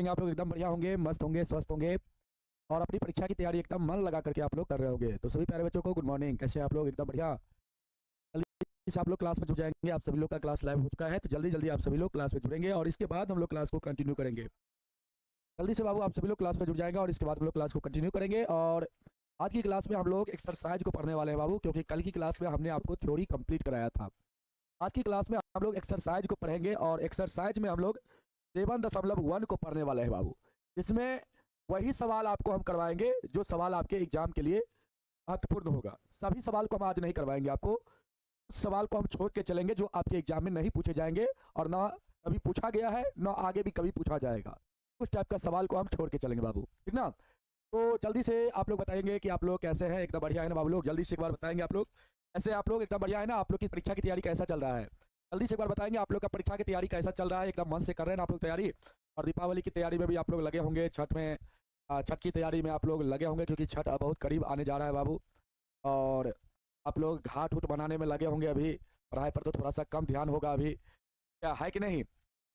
आप लोग एकदम बढ़िया होंगे, मस्त होंगे, स्वस्थ होंगे और अपनी परीक्षा की तैयारी एकदम मन लगा करके आप लोग कर रहे होंगे। तो सभी प्यारे बच्चों को गुड मॉर्निंग। कैसे हैं आप लोग? एकदम बढ़िया। जल्दी से आप लोग क्लास में जुड़ जाएंगे। आप सभी लोग का क्लास लाइव हो चुका है, तो जल्दी जल्दी आप सभी लोग क्लास में जुड़ेंगे और इसके बाद हम लोग क्लास को कंटिन्यू करेंगे। जल्दी से बाबू आप सभी लोग क्लास में जुड़ जाएंगे और इसके बाद हम लोग क्लास को कंटिन्यू करेंगे। और आज की क्लास में हम लोग एक्सरसाइज को पढ़ने वाले हैं बाबू, क्योंकि कल की क्लास में हमने आपको थ्योरी कंप्लीट कराया था। आज की क्लास में हम लोग एक्सरसाइज को पढ़ेंगे और एक्सरसाइज में हम लोग 7.1 को पढ़ने वाले हैं बाबू। इसमें वही सवाल आपको हम करवाएंगे जो सवाल आपके एग्जाम के लिए महत्वपूर्ण होगा। सभी सवाल को हम आज नहीं करवाएंगे आपको, उस सवाल को हम छोड़ के चलेंगे जो आपके एग्जाम में नहीं पूछे जाएंगे और ना कभी पूछा गया है ना आगे भी कभी पूछा जाएगा। उस टाइप का सवाल को हम छोड़ के चलेंगे बाबू, ठीक ना। तो जल्दी से आप लोग बताएंगे कि आप लोग कैसे हैं। एकदम बढ़िया है ना बाबू लोग? जल्दी से एक बार बताएंगे आप लोग ऐसे। आप लोग एकदम बढ़िया है ना? आप लोग की परीक्षा की तैयारी कैसा चल रहा है? जल्दी से एक बार बताएंगे आप लोग का परीक्षा की तैयारी कैसा चल रहा है। एकदम मन से कर रहे हैं ना आप लोग तैयारी? और दीपावली की तैयारी में भी आप लोग लगे होंगे, छठ में छठ की तैयारी में आप लोग लगे होंगे, क्योंकि छठ अब बहुत करीब आने जा रहा है बाबू। और आप लोग घाट उठ बनाने में लगे होंगे। अभी पढ़ाई पर तो थोड़ा सा कम ध्यान होगा अभी, क्या है कि नहीं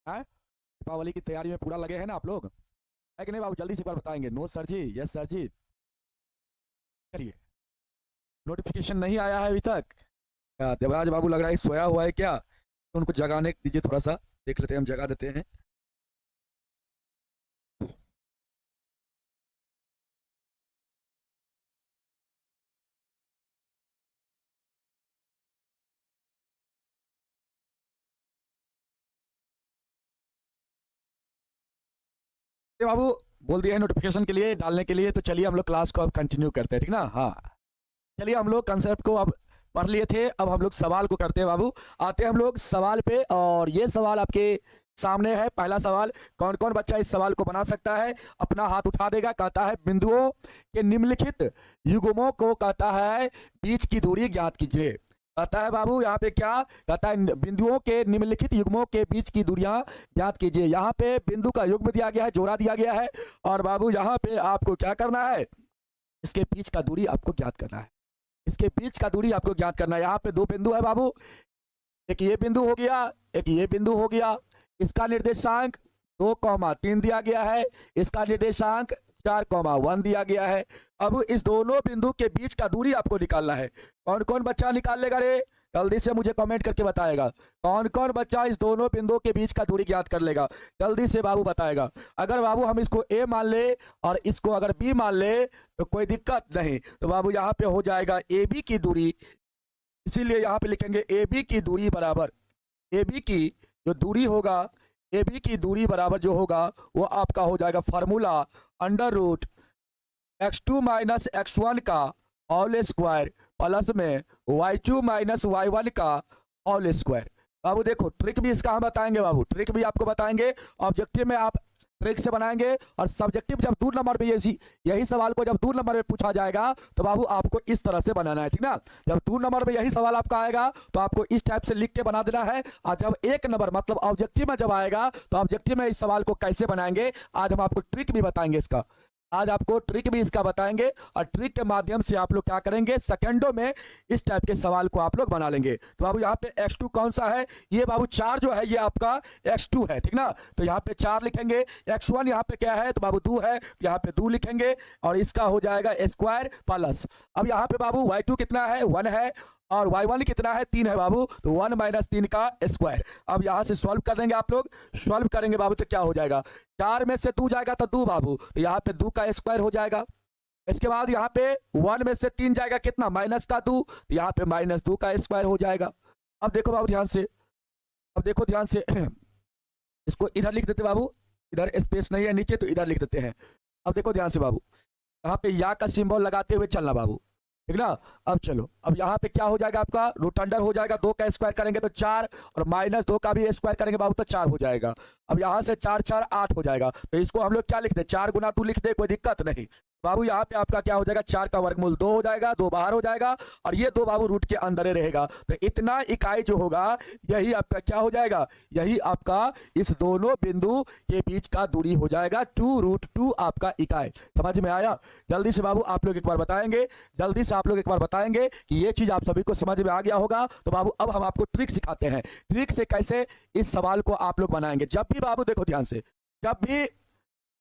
है? दीपावली की तैयारी में पूरा लगे हैं ना आप लोग, है कि नहीं बाबू? जल्दी से एक बार बताएंगे। नो सर जी, यस सर जी। करिए। नोटिफिकेशन नहीं आया है अभी तक? देवराज बाबू लग रहा है सोया हुआ है क्या? तो उनको जगाने दीजिए, थोड़ा सा देख लेते हैं, हम जगा देते हैं। बाबू बोल दिया है नोटिफिकेशन के लिए डालने के लिए, तो चलिए हम लोग क्लास को अब कंटिन्यू करते हैं, ठीक ना। हाँ चलिए, हम लोग कंसेप्ट को अब पढ़ लिए थे, अब हम लोग सवाल को करते हैं बाबू। आते हैं हम लोग सवाल पे, और ये सवाल आपके सामने है। पहला सवाल, कौन कौन बच्चा इस सवाल को बना सकता है? अपना हाथ उठा देगा। कहता है बिंदुओं के निम्नलिखित युग्मों को कहता है बीच की दूरी ज्ञात कीजिए। कहता है बाबू यहाँ पे क्या कहता है? बिंदुओं के निम्नलिखित युग्मों के बीच की दूरियां ज्ञात कीजिए। यहाँ पे बिंदु का युग्म दिया गया है, जोड़ा दिया गया है, और बाबू यहाँ पे आपको क्या करना है? इसके बीच का दूरी आपको ज्ञात करना है। इसके बीच का दूरी आपको ज्ञात करना है। यहाँ पे दो बिंदु है बाबू, एक ये बिंदु हो गया, एक ये बिंदु हो गया। इसका निर्देशांक 2,3 दिया गया है, इसका निर्देशांक 4,1 दिया गया है। अब इस दोनों बिंदु के बीच का दूरी आपको निकालना है। कौन कौन बच्चा निकाल लेगा रे? जल्दी से मुझे कमेंट करके बताएगा कौन कौन बच्चा इस दोनों बिंदुओं के बीच का दूरी ज्ञात कर लेगा। जल्दी से बाबू बताएगा। अगर बाबू हम इसको ए मान ले और इसको अगर बी मान ले तो कोई दिक्कत नहीं। तो बाबू यहाँ पे हो जाएगा ए बी की दूरी, इसीलिए यहाँ पे लिखेंगे ए बी की दूरी बराबर, ए बी की जो दूरी होगा, ए बी की दूरी बराबर जो होगा वो आपका हो जाएगा फार्मूला √x2 माइनस x1 का होल स्क्वायर प्लस में y2 माइनस y1 का होल स्क्वायर। बाबू देखो ट्रिक भी इसका हम बताएंगे बाबू, ट्रिक भी आपको बताएंगे। ऑब्जेक्टिव में आप ट्रिक से बनाएंगे, और सब्जेक्टिव जब 2 नंबर पे यही सवाल को जब 2 नंबर पे पूछा जाएगा तो बाबू आपको इस तरह से बनाना है, ठीक ना। जब 2 नंबर पे यही सवाल आपका आएगा तो आपको इस टाइप से लिख के बना देना है। और जब 1 नंबर मतलब ऑब्जेक्टिव में जब आएगा तो ऑब्जेक्टिव में इस सवाल को कैसे बनाएंगे आज हम आपको ट्रिक भी बताएंगे इसका। आज आपको ट्रिक भी इसका बताएंगे, और ट्रिक के माध्यम से आप लोग क्या करेंगे? सेकंडों में इस टाइप के सवाल को आप लोग बना लेंगे। तो बाबू यहाँ पे x2 कौन सा है? ये बाबू 4 जो है ये आपका x2 है, ठीक ना। तो यहाँ पे 4 लिखेंगे। x1 यहाँ पे क्या है? तो बाबू 2 है, यहाँ पे 2 लिखेंगे, और इसका हो जाएगा स्क्वायर प्लस। अब यहाँ पे बाबू y2 कितना है? 1 है, और y1 कितना है? 3 है बाबू, तो 1 माइनस 3 का स्क्वायर। अब यहाँ से सॉल्व कर देंगे आप लोग। सॉल्व करेंगे बाबू तो क्या हो जाएगा? 4 में से 2 जाएगा तो 2 बाबू, तो यहाँ पे 2 का स्क्वायर हो जाएगा। इसके बाद यहाँ पे 1 में से 3 जाएगा कितना? माइनस का 2, तो यहाँ पे -2 का स्क्वायर हो जाएगा। अब देखो बाबू ध्यान से, अब देखो ध्यान से इसको इधर लिख देते बाबू, इधर स्पेस नहीं है नीचे तो इधर लिख देते हैं। अब देखो ध्यान से बाबू, यहाँ पे या का सिंबल लगाते हुए चलना बाबू, ठीक ना। अब चलो, अब यहाँ पे क्या हो जाएगा आपका? रूट अंडर हो जाएगा। 2 का स्क्वायर करेंगे तो 4, और -2 का भी स्क्वायर करेंगे बाबू तो 4 हो जाएगा। अब यहाँ से 4 4 8 हो जाएगा, तो इसको हम लोग क्या लिख दे? 4 गुना 2 लिख दे, कोई दिक्कत नहीं बाबू। यहाँ पे आपका क्या हो जाएगा? 4 का वर्गमूल 2 हो जाएगा, 2 बाहर हो जाएगा, और ये 2 बाबू रूट के अंदर ही रहेगा। तो इतना इकाई जो होगा यही आपका क्या हो जाएगा? यही आपका इस दोनों बिंदु के बीच का दूरी हो जाएगा 2√2 आपका इकाई। समझ में आया? जल्दी से बाबू आप लोग एक बार बताएंगे, जल्दी से आप लोग एक बार बताएंगे कि ये चीज आप सभी को समझ में आ गया होगा। तो बाबू अब हम आपको ट्रिक सिखाते हैं, ट्रिक से कैसे इस सवाल को आप लोग बनाएंगे। जब भी बाबू देखो ध्यान से, जब भी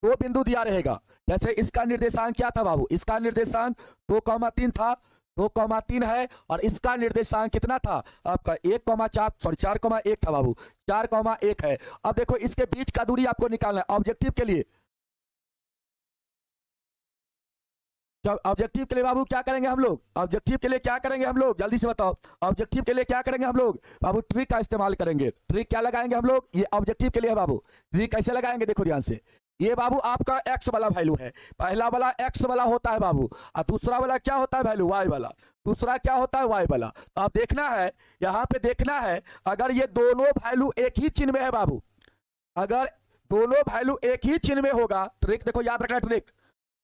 दो बिंदु दिया रहेगा। जैसे इसका निर्देशांक क्या था बाबू, इसका निर्देशांक 2,3 था, 2,3 है, और इसका निर्देशांक कितना था आपका 4,1 था बाबू, 4,1 है। अब देखो इसके बीच का दूरी आपको निकालना है ऑब्जेक्टिव के लिए। जब ऑब्जेक्टिव के लिए बाबू क्या करेंगे हम लोग, ऑब्जेक्टिव के लिए क्या करेंगे हम लोग, जल्दी से बताओ, ऑब्जेक्टिव के लिए क्या करेंगे हम लोग बाबू, ट्रिक का इस्तेमाल करेंगे। ट्रिक क्या लगाएंगे हम लोग, ये ऑब्जेक्टिव के लिए है बाबू। ट्रिक कैसे लगाएंगे देखो ध्यान से, ये बाबू आपका एक्स वाला वैल्यू है, पहला वाला एक्स वाला होता है बाबू, और दूसरा वाला क्या होता है वैल्यू, वाई वाला, दूसरा क्या होता है वाई वाला। तो आप देखना है, यहाँ पे देखना है, अगर ये दोनों वैल्यू एक ही चिन्ह में है बाबू, अगर दोनों वैल्यू एक ही चिन्ह में होगा, ट्रिक देखो याद रखना ट्रिक,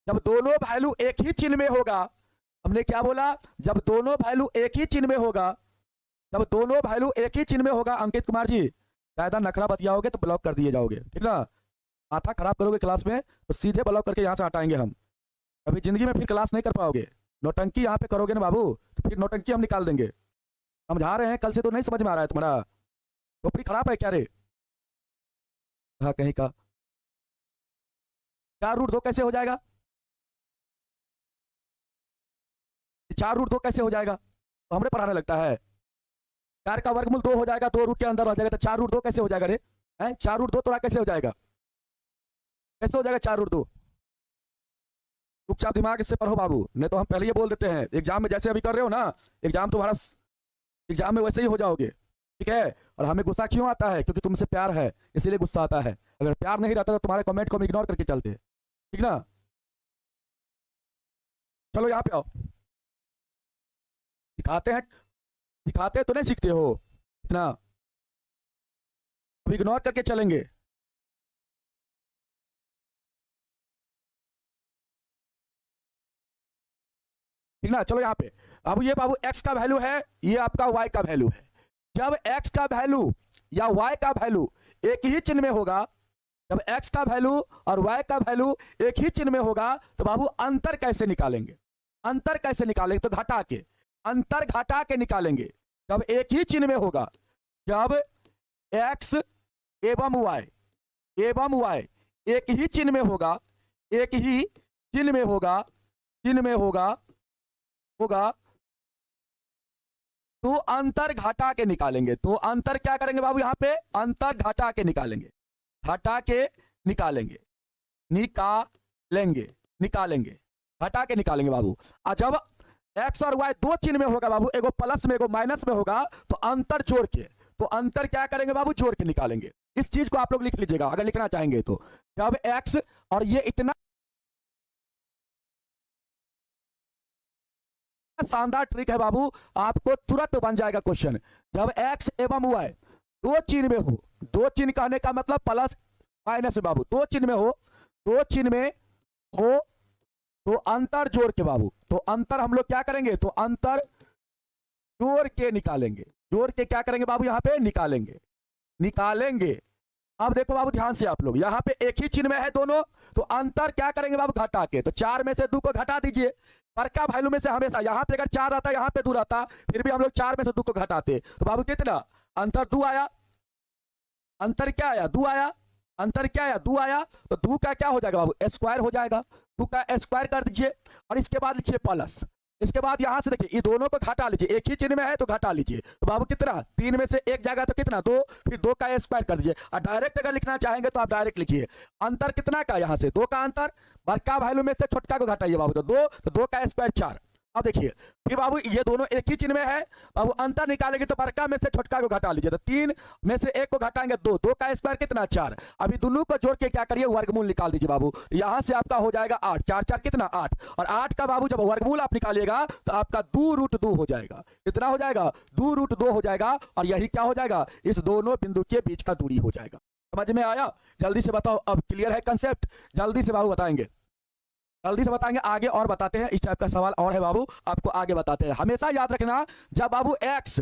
जब दोनों वैल्यू एक ही चिन्ह में होगा, हमने क्या बोला, जब दोनों वैल्यू एक ही चिन्ह में होगा, जब दोनों वैल्यू एक ही चिन्ह में होगा, अंकित कुमार जी ज्यादा नखरा बतियाओगे तो ब्लॉक कर दिए जाओगे, ठीक ना, माथा खराब करोगे क्लास में तो सीधे ब्लॉक करके यहाँ से हटाएंगे हम, कभी जिंदगी में फिर क्लास नहीं कर पाओगे। नौटंकी यहाँ पे करोगे ना बाबू तो फिर नौटंकी हम निकाल देंगे। समझा रहे हैं, कल से तो नहीं समझ में आ रहा है तुम्हारा, खोपड़ी खराब है क्या रे, हाँ कहीं का। 4√2 कैसे हो जाएगा, 4√2 कैसे हो जाएगा, तो हमने पढ़ाने लगता है, 4 का वर्गमूल 2 हो जाएगा, 2 रूट के अंदर हो जाएगा, तो 4√2 कैसे हो जाएगा रे, 4√2 थोड़ा कैसे हो जाएगा, कैसे हो जाएगा 4√2। चुपचाप दिमाग इससे पढ़ो बाबू, नहीं तो हम पहले ये बोल देते हैं, एग्जाम में जैसे अभी कर रहे हो ना, एग्जाम तुम्हारा एग्जाम में वैसे ही हो जाओगे, ठीक है। और हमें गुस्सा क्यों आता है, क्योंकि तुमसे प्यार है इसीलिए गुस्सा आता है, अगर प्यार नहीं रहता तो तुम्हारे कमेंट को हम इग्नोर करके चलते, ठीक ना। चलो यहाँ पे आओ, दिखाते हैं, दिखाते तो नहीं सीखते हो इतना, अब इग्नोर करके चलेंगे। ठीक ना, चलो यहाँ पे, अब ये बाबू x का वैल्यू है, ये आपका y का वैल्यू है। जब x का वैल्यू या y का वैल्यू एक ही चिन्ह में होगा, जब x का वैल्यू और y का वैल्यू एक ही चिन्ह में होगा, तो बाबू अंतर कैसे निकालेंगे, अंतर कैसे निकालेंगे, तो घटा के, अंतर घटा के निकालेंगे। जब एक ही चिन्ह में होगा, जब x एवं y एक ही चिन्ह में होगा, एक ही चिन्ह में होगा, चिन्ह में होगा तो अंतर घटा के निकालेंगे। तो अंतर क्या करेंगे बाबू, यहां पे अंतर घटा के निकालेंगे, घटा के निकालेंगे, निकालेंगे घटा के निकालेंगे बाबू। और जब x और y दो चिन्ह में होगा बाबू, एगो प्लस में एगो माइनस में होगा, तो अंतर जोड़ के, तो अंतर क्या करेंगे बाबू, जोड़ के निकालेंगे। इस चीज को आप लोग लिख लीजिएगा अगर लिखना चाहेंगे तो। जब x और ये इतना शानदार ट्रिक है बाबू, आपको तुरंत बन जाएगा क्वेश्चन। जब x एवं y दो चिन्ह में हो, दो चिन्ह कहने का मतलब प्लस माइनस में बाबू, दो चिन्ह में हो, दो चिन्ह में हो, तो अंतर जोड़ के बाबू, तो अंतर हम लोग क्या करेंगे, तो अंतर जोड़ के निकालेंगे, जोड़ के क्या करेंगे बाबू, यहाँ पे निकालेंगे। अब देखो बाबू ध्यान से आप लोग, यहाँ पे एक ही चिन्ह में है दोनों, तो अंतर क्या करेंगे बाबू, घटा के, तो 4 में से 2 को घटा दीजिए। पर का वैल्यू में से हमेशा यहाँ पे अगर 4 आता, यहाँ पे 2 आता, फिर भी हम लोग 4 में से 2 को घटाते, तो बाबू कितना अंतर 2 आया, अंतर क्या आया, 2 आया, अंतर क्या आया, 2 आया, तो 2 का क्या हो जाएगा बाबू, स्क्वायर हो जाएगा, 2 का स्क्वायर कर दीजिए, और इसके बाद लिखिए प्लस। इसके बाद यहां से देखिए, ये दोनों को घटा लीजिए, एक ही चिन्ह में है तो घटा लीजिए, तो बाबू कितना, 3 में से 1 जाएगा तो कितना, 2, फिर 2 का स्क्वायर कर दीजिए। और डायरेक्ट अगर लिखना चाहेंगे तो आप डायरेक्ट लिखिए, अंतर कितना का, यहाँ से 2 का अंतर, बड़का वैल्यू में से छोटका को घटाइए बाबू, तो 2, तो 2 का स्क्वायर 4। अब देखिए फिर बाबू ये दोनों एक ही चिन्ह में है, बाबू अंतर निकालेंगे तो बड़का में से छोटका को घटा लीजिए, तो 3 में से 1 को घटाएंगे 2, 2 का स्क्वायर कितना, 4। अभी दोनों को जोड़ के क्या करिए, वर्गमूल निकाल दीजिए बाबू, यहां से आपका हो जाएगा 8, 4 4 कितना 8, और 8 का बाबू जब वर्गमूल आप निकालिएगा तो आपका 2√2 हो जाएगा, कितना हो जाएगा, 2√2 हो जाएगा, और यही क्या हो जाएगा, इस दोनों बिंदु के बीच का दूरी हो जाएगा। समझ में आया, जल्दी से बताओ, अब क्लियर है कंसेप्ट, जल्दी से बाबू बताएंगे, जल्दी से बताएंगे, आगे और बताते हैं, इस टाइप का सवाल और है बाबू, आपको आगे बताते हैं। हमेशा याद रखना, जब बाबू x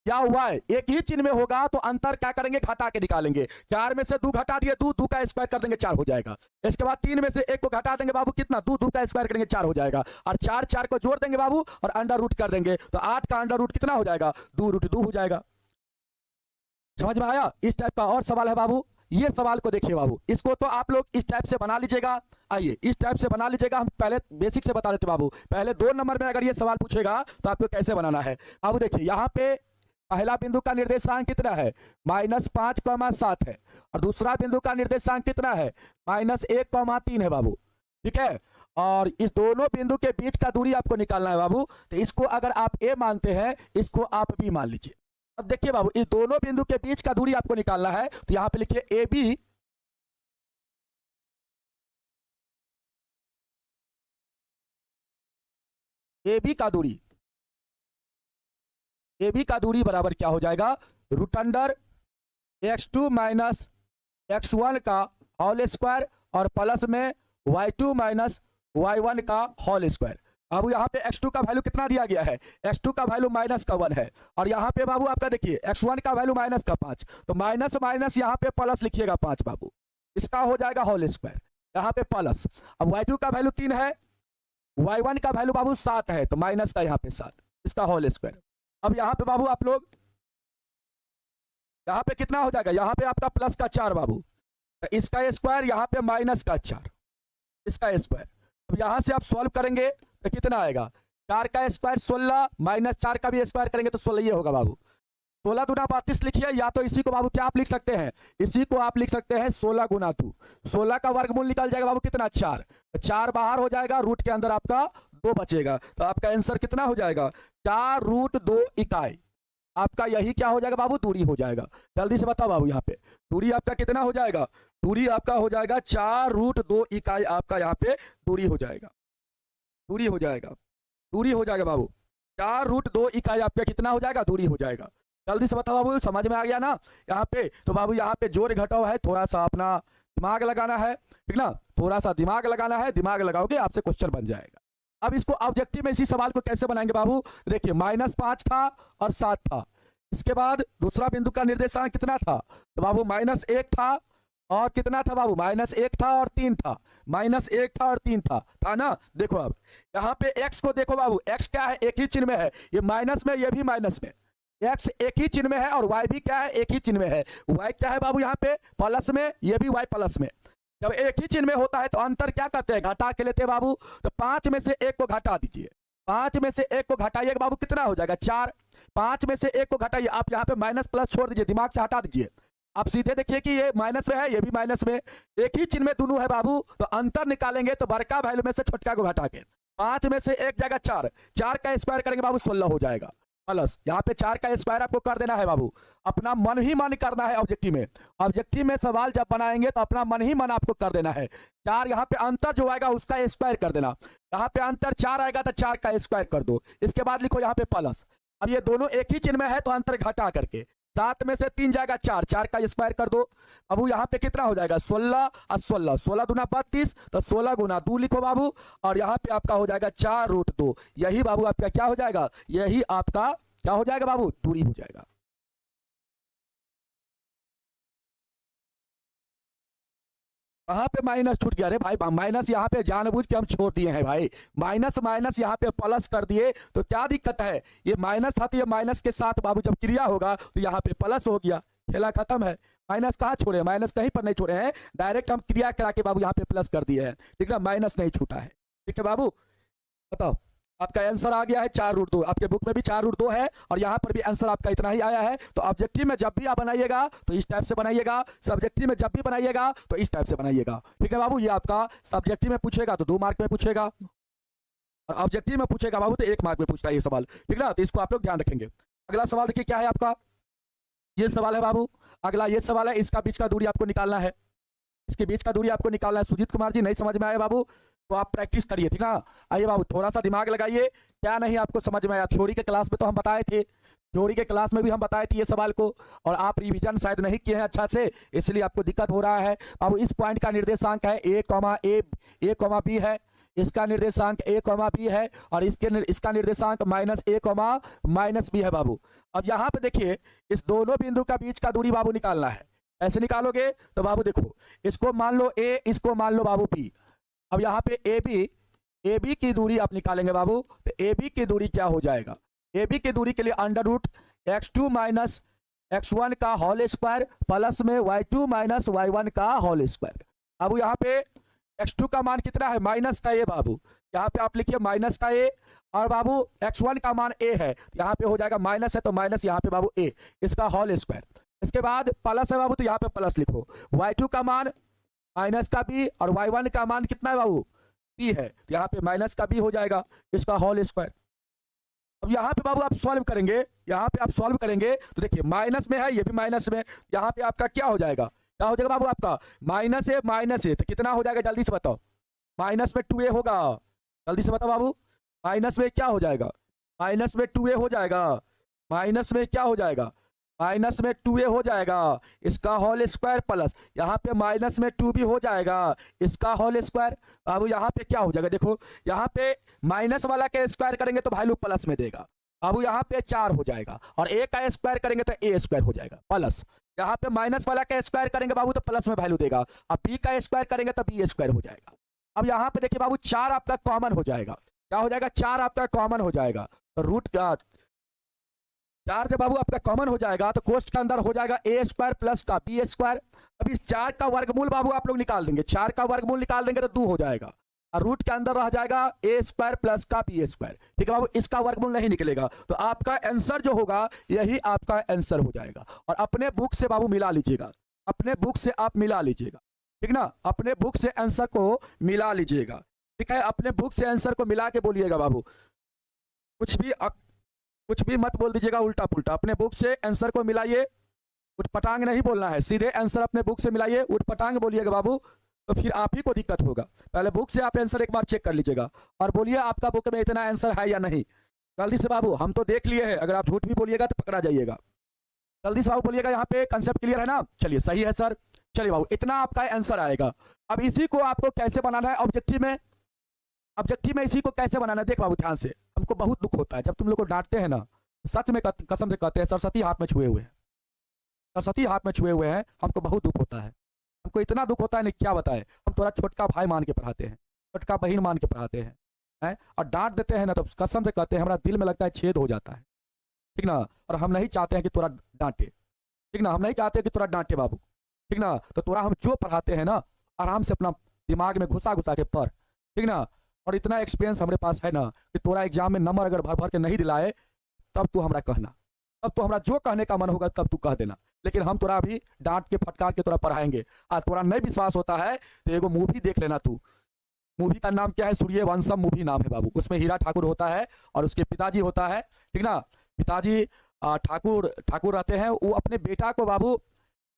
या y एक ही चिन्ह में होगा तो अंतर क्या करेंगे, घटा के निकालेंगे। 4 में से 2 घटा दिए, 2 का स्क्वायर कर देंगे 4 हो जाएगा। इसके बाद 3 में से 1 को घटा देंगे बाबू, कितना, 2 का स्क्वायर करेंगे 4 हो जाएगा, और 4 को जोड़ देंगे बाबू और अंडर रूट कर देंगे, तो 8 का अंडर रूट कितना हो जाएगा, 2√2 हो जाएगा। समझ में आया, इस टाइप का और सवाल है बाबू, ये सवाल को देखिए बाबू, इसको तो आप लोग इस टाइप से बना लीजिएगा। आइए इस टाइप से बना लीजिएगा। हम पहले बेसिक से बता देते बाबू। पहले 2 नंबर में अगर ये सवाल पूछेगा तो आपको कैसे बनाना है बाबू। देखिए यहाँ पे पहला बिंदु का निर्देशांक कितना है, -5,7 है, और दूसरा बिंदु का निर्देशांक कितना है, -1,3 है बाबू। ठीक है, और इस दोनों बिंदु के बीच का दूरी आपको निकालना है बाबू। तो इसको अगर आप ए मानते हैं, इसको आप बी मान लीजिए। अब देखिए बाबू, इस दोनों बिंदु के बीच का दूरी आपको निकालना है, तो यहां पे लिखिए ए बी, ए बी का दूरी, ए बी का दूरी बराबर क्या हो जाएगा, √, x2 माइनस x1 का होल स्क्वायर और प्लस में y2 माइनस y1 का होल स्क्वायर। बाबू यहाँ पे x2 का वैल्यू कितना दिया गया है, x2 का वैल्यू -1 है, और यहाँ पे बाबू आपका देखिए x1 का वैल्यू -5, तो माइनस माइनस यहाँ पे प्लस लिखिएगा 5 बाबू, इसका हो जाएगा होल स्क्वायर, यहाँ पे प्लस। अब y2 का वैल्यू 3 है, y1 का वैल्यू बाबू 7 है, तो माइनस का यहाँ पे 7, इसका होल स्क्वायर। अब यहाँ पे बाबू आप लोग यहाँ पे कितना हो जाएगा, यहाँ पे आपका प्लस का 4 बाबू, तो इसका स्क्वायर, यहाँ पे माइनस का 4, इसका स्क्वायर। अब यहाँ से आप सॉल्व करेंगे तो कितना आएगा, 4 का स्क्वायर 16, -4 का भी स्क्वायर करेंगे तो 16 ये होगा बाबू। 16 दूना 32 लिखिए, या तो इसी को बाबू क्या आप लिख सकते हैं, इसी को आप लिख सकते हैं 16 गुना 2, 16 का वर्गमूल निकल जाएगा बाबू कितना, 4, 4 बाहर हो जाएगा, रूट के अंदर आपका 2 बचेगा, तो आपका आंसर कितना हो जाएगा, 4√2 इकाई। आपका यही क्या हो जाएगा बाबू, दूरी हो जाएगा। जल्दी से बताओ बाबू, यहाँ पे दूरी आपका कितना हो जाएगा, दूरी आपका हो जाएगा 4√2 इकाई, आपका यहाँ पे दूरी हो जाएगा, दूरी हो जाएगा, दूरी हो जाएगा बाबू, 4√2 इकाई आपका कितना हो जाएगा, दूरी हो जाएगा। जल्दी से बताओ बाबू, समझ में आ गया ना यहाँ पे। तो बाबू यहाँ पे जोड़ घटाव है, थोड़ा सा अपना दिमाग लगाना है, ठीक ना, थोड़ा सा दिमाग लगाना है, दिमाग लगाओगे आपसे क्वेश्चन बन जाएगा। अब इसको ऑब्जेक्टिव में इसी सवाल को कैसे बनाएंगे बाबू, देखिए -5 था और 7 था, इसके बाद दूसरा बिंदु का निर्देशांक कितना था, तो बाबू -1 था, और कितना था बाबू, -1 था और 3 था, -1 था और 3 था ना। देखो अब यहाँ पे x को देखो बाबू, x क्या है, एक ही चिन्ह में है, ये माइनस में, ये भी माइनस में, x एक ही चिन्ह में है, और y भी क्या है, एक ही चिन्ह में है। y क्या है बाबू यहाँ पे प्लस में, ये भी y प्लस में। जब एक ही चिन्ह में होता है तो अंतर क्या करते हैं, घटा के लेते हैं बाबू। तो 5 में से 1 को घटा दीजिए, 5 में से 1 को घटाइएगा बाबू, कितना हो जाएगा, 4। 5 में से 1 को घटाइए, आप यहाँ पे माइनस प्लस छोड़ दीजिए, दिमाग से हटा दीजिए। आप सीधे देखिए कि ये माइनस में है, ये भी माइनस में, एक ही चिन्ह में दोनों है बाबू, तो अंतर निकालेंगे तो बड़का वैल्यू में से छोटका को घटा के 5 में से 1 जाएगा 4, 4 का स्क्वायर करेंगे बाबू 16 हो जाएगा, प्लस यहाँ पे 4 का स्क्वायर आपको कर देना है बाबू। अपना मन ही मन करना है ऑब्जेक्टिव में, ऑब्जेक्टिव में सवाल जब बनाएंगे तो अपना मन ही मन आपको कर देना है। 4 यहाँ पे अंतर जो आएगा उसका स्क्वायर कर देना, यहाँ पे अंतर 4 आएगा तो 4 का स्क्वायर कर दो, इसके बाद लिखो यहाँ पे प्लस। अब ये दोनों एक ही चिन्ह में है तो अंतर घटा करके 7 में से 3 जाएगा 4, 4 का स्क्वायर कर दो। अब यहाँ पे कितना हो जाएगा, 16 और 16, 16 दूना 32, तो 16 गुना 2 लिखो बाबू, और यहाँ पे आपका हो जाएगा 4√2। यही बाबू आपका क्या हो जाएगा, यही आपका क्या हो जाएगा बाबू, दूरी हो जाएगा। कहाँ पे माइनस छूट गया रे भाई, माइनस यहाँ पे जानबूझ के हम छोड़ दिए हैं भाई, माइनस माइनस यहाँ पे प्लस कर दिए, तो क्या दिक्कत है, ये माइनस था तो ये माइनस के साथ बाबू जब क्रिया होगा तो यहाँ पे प्लस हो गया, खेला खत्म है। माइनस कहाँ छोड़े, माइनस कहीं पर नहीं छोड़े हैं, डायरेक्ट हम क्रिया करा के बाबू यहाँ पे प्लस कर दिए हैं, ठीक है, माइनस नहीं छूटा है। ठीक है बाबू, बताओ आपका आंसर आ गया है 4√2, आपके बुक में भी 4√2 है, और यहाँ पर भी आंसर आपका इतना ही आया है। तो ऑब्जेक्टिव में जब भी आप बनाइएगा तो इस टाइप से बनाइएगा, सब्जेक्टिव में जब भी बनाइएगा तो इस टाइप से बनाइएगा। ठीक है बाबू, ये आपका सब्जेक्टिव में पूछेगा तो 2 मार्क में पूछेगा, और ऑब्जेक्टिव में पूछेगा बाबू तो 1 मार्क में पूछता है ये सवाल, ठीक है ना, तो इसको आप लोग ध्यान रखेंगे। अगला सवाल देखिए क्या है आपका, ये सवाल है बाबू, अगला ये सवाल है, इसका बीच का दूरी आपको निकालना है, इसके बीच का दूरी आपको निकालना है। सुजीत कुमार जी नहीं समझ में आया बाबू तो आप प्रैक्टिस करिए, ठीक ना। आइए बाबू थोड़ा सा दिमाग लगाइए, क्या नहीं आपको समझ में आया, थ्योरी के क्लास में तो हम बताए थे, थ्योरी के क्लास में भी हम बताए थे ये सवाल को, और आप रिवीजन शायद नहीं किए हैं अच्छा से, इसलिए आपको दिक्कत हो रहा है। बाबू इस पॉइंट का निर्देशांक है a, b है, इसका निर्देशांक a, b है, और इसका निर्देशांक -a, -b है बाबू। अब यहाँ पे देखिए इस दोनों बिंदु का बीच का दूरी बाबू निकालना है, ऐसे निकालोगे तो बाबू देखो, इसको मान लो a, इसको मान लो बाबू b। अब यहाँ पे ए बी की दूरी आप निकालेंगे बाबू, तो ए बी की दूरी क्या हो जाएगा, ए बी की दूरी के लिए √x2 - x1 का होल स्क्वायर प्लस में y2 माइनस y1 का होल स्क्वायर। बाबू यहाँ पे x2 का मान कितना है, माइनस का a बाबू, यहाँ पे आप लिखिए माइनस का a, और बाबू x1 का मान a है, यहाँ पे हो जाएगा माइनस है तो माइनस यहाँ पे बाबू a, इसका होल स्क्वायर। इसके बाद प्लस है बाबू, तो यहाँ पे प्लस लिखो, y2 का मान माइनस का b और y1 का मान कितना है बाबू, b है, तो यहाँ पे माइनस का b हो जाएगा, इसका होल स्क्वायर। अब यहाँ पे बाबू आप सॉल्व करेंगे, यहाँ पे आप सॉल्व करेंगे तो देखिए माइनस में है, ये भी माइनस में, यहाँ पे आपका क्या हो जाएगा, क्या हो जाएगा बाबू, आपका माइनस है तो कितना हो जाएगा जल्दी से बताओ, माइनस में 2a होगा, जल्दी से बताओ बाबू, माइनस में क्या हो जाएगा, माइनस में 2a हो जाएगा, माइनस में क्या हो जाएगा, माइनस में 2a हो जाएगा, इसका होल स्क्वायर प्लस यहाँ पे माइनस में 2b हो जाएगा, इसका होल स्क्वायर। बाबू यहाँ पे क्या हो जाएगा, देखो यहाँ पे माइनस वाला के स्क्वायर करेंगे तो वैल्यू प्लस में देगा, बाबू यहाँ पे 4 हो जाएगा, और a का स्क्वायर करेंगे तो a स्क्वायर हो जाएगा प्लस, यहाँ पे माइनस वाला का स्क्वायर करेंगे बाबू तो प्लस में वैल्यू देगा, अब b का स्क्वायर करेंगे तो b स्क्वायर हो जाएगा। अब यहाँ पे देखिए बाबू 4 आपका कॉमन हो जाएगा, क्या हो जाएगा, 4 आपका कॉमन हो जाएगा, तो रूट का 4 से बाबू आपका कॉमन हो जाएगा तो कोष्ठ के अंदर हो जाएगा a स्क्वायर प्लस का b स्क्वायर। अब इस 4 का वर्गमूल बाबू आप लोग निकाल देंगे, 4 का वर्गमूल निकाल देंगे तो 2 हो जाएगा, और रूट के अंदर रह जाएगा a स्क्वायर प्लस का b स्क्वायर। ठीक है बाबू, इसका वर्गमूल नहीं निकलेगा, तो आपका आंसर जो होगा यही आपका आंसर हो जाएगा। और अपने बुक से बाबू मिला लीजिएगा, अपने बुक से आप मिला लीजिएगा, ठीक ना, अपने बुक से आंसर को मिला लीजिएगा, ठीक है, अपने बुक से आंसर को मिला के बोलिएगा बाबू, कुछ भी मत बोल दीजिएगा उल्टा पुल्टा, अपने बुक से आंसर को मिलाइए, उठपटांग नहीं बोलना है, सीधे आंसर अपने बुक से मिलाइए, उठपटांग बोलिएगा बाबू तो फिर आप ही को दिक्कत होगा। पहले बुक से आप आंसर एक बार चेक कर लीजिएगा और बोलिए आपका बुक में इतना आंसर है या नहीं, जल्दी से बाबू, हम तो देख लिए हैं, अगर आप झूठ भी बोलिएगा तो पकड़ा जाइएगा, जल्दी से बाबू बोलिएगा, यहाँ पे कंसेप्ट क्लियर है ना, चलिए सही है सर, चलिए बाबू इतना आपका आंसर आएगा। अब इसी को आपको कैसे बनाना है ऑब्जेक्टिव में, ऑब्जेक्टिव में इसी को कैसे बनाना है, देख बाबू ध्यान से, हमको बहुत दुख होता है जब तुम लोग को डांटते हैं ना, सच में कसम से कहते हैं, सरस्वती हाथ में छुए हुए हैं, सरस्वती हाथ में छुए हुए हैं, हमको बहुत दुख होता है, हमको इतना दुख होता है नहीं क्या बताए, हम थोड़ा छोटका भाई मान के पढ़ाते हैं, छोटका बहन मान के पढ़ाते हैं, और डांट देते हैं ना तो कसम से कहते हैं हमारा दिल में लगता है छेद हो जाता है, ठीक ना, और हम नहीं चाहते हैं कि तोरा डांटे, ठीक ना, हम नहीं चाहते कि तोरा डांटे बाबू, ठीक ना, तो तोरा हम जो पढ़ाते हैं ना आराम से अपना दिमाग में घुसा घुसा के पढ़, ठीक ना, और इतना एक्सपीरियंस हमारे पास है ना कि तोरा एग्जाम में नंबर अगर भर भर के नहीं दिलाए तब तू हमरा कहना, तब तो हमरा जो कहने का मन होगा तब तू कह देना, लेकिन हम तोरा अभी डांट के फटकार के तोरा पढ़ाएंगे। आज तोरा नहीं विश्वास होता है तो एगो मूवी देख लेना तू, मूवी का नाम क्या है, सूर्यवंशम मूवी नाम है बाबू, उसमें हीरा ठाकुर होता है और उसके पिताजी होता है, ठीक ना, पिताजी ठाकुर रहते हैं, वो अपने बेटा को बाबू,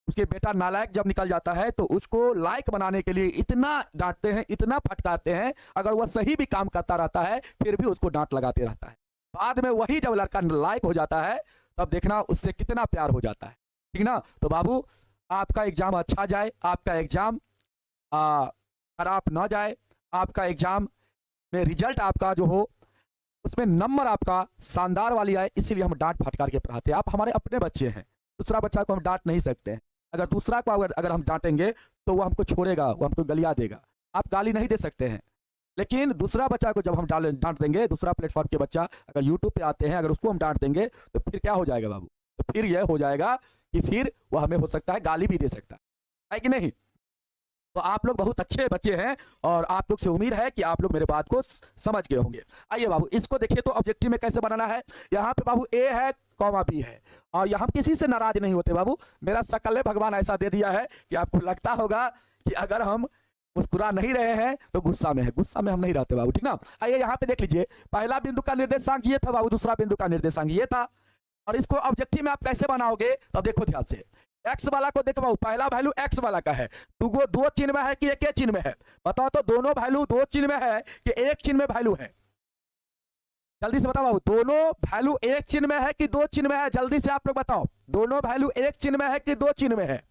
उसके बेटा नालायक जब निकल जाता है तो उसको लायक बनाने के लिए इतना डांटते हैं, इतना फटकारते हैं, अगर वह सही भी काम करता रहता है फिर भी उसको डांट लगाते रहता है, बाद में वही जब लड़का लायक हो जाता है तब देखना उससे कितना प्यार हो जाता है, ठीक ना। तो बाबू आपका एग्जाम अच्छा जाए, आपका एग्जाम खराब ना जाए, आपका एग्जाम में रिजल्ट आपका जो हो उसमें नंबर आपका शानदार वाली आए, इसीलिए हम डांट फटकार के पढ़ाते हैं। आप हमारे अपने बच्चे हैं, दूसरा बच्चा को हम डांट नहीं सकते हैं, अगर दूसरा को अगर हम डांटेंगे तो वो हमको छोड़ेगा, वो हमको गलिया देगा, आप गाली नहीं दे सकते हैं, लेकिन दूसरा बच्चा को जब हम डांट देंगे, दूसरा प्लेटफॉर्म के बच्चा अगर यूट्यूब पे आते हैं, अगर उसको हम डांट देंगे तो फिर क्या हो जाएगा बाबू, तो फिर यह हो जाएगा कि फिर वो हमें हो सकता है गाली भी दे सकता है कि नहीं। तो आप लोग बहुत अच्छे बच्चे हैं और आप लोग से उम्मीद है कि आप लोग मेरे बात को समझ गए होंगे। आइए बाबू इसको देखिए तो ऑब्जेक्टिव में कैसे बनाना है, यहाँ पे बाबू ए है कॉमा बी है, और यहाँ किसी से नाराज नहीं होते बाबू, मेरा शकल भगवान ऐसा दे दिया है कि आपको लगता होगा कि अगर हम मुस्कुरा नहीं रहे हैं तो गुस्सा में है, गुस्सा में हम नहीं रहते बाबू, ठीक ना। आइए यहाँ पे देख लीजिए, पहला बिंदु का निर्देशांक ये था बाबू, दूसरा बिंदु का निर्देशांक ये था, और इसको ऑब्जेक्टिव में आप कैसे बनाओगे तो देखो ध्यान से, एक्स वाला को देखो बाबू, पहला वैल्यू एक्स वाला का है, दो चिन्ह में है कि एक चिन्ह में है, बताओ तो दोनों वैल्यू दो चिन्ह में है कि एक चिन्ह में वैल्यू है, जल्दी से बताओ बाबू, दोनों वैल्यू एक चिन्ह में है कि दो चिन्ह में है, जल्दी से आप लोग बताओ, दोनों वैल्यू एक चिन्ह में है कि दो चिन्ह में है,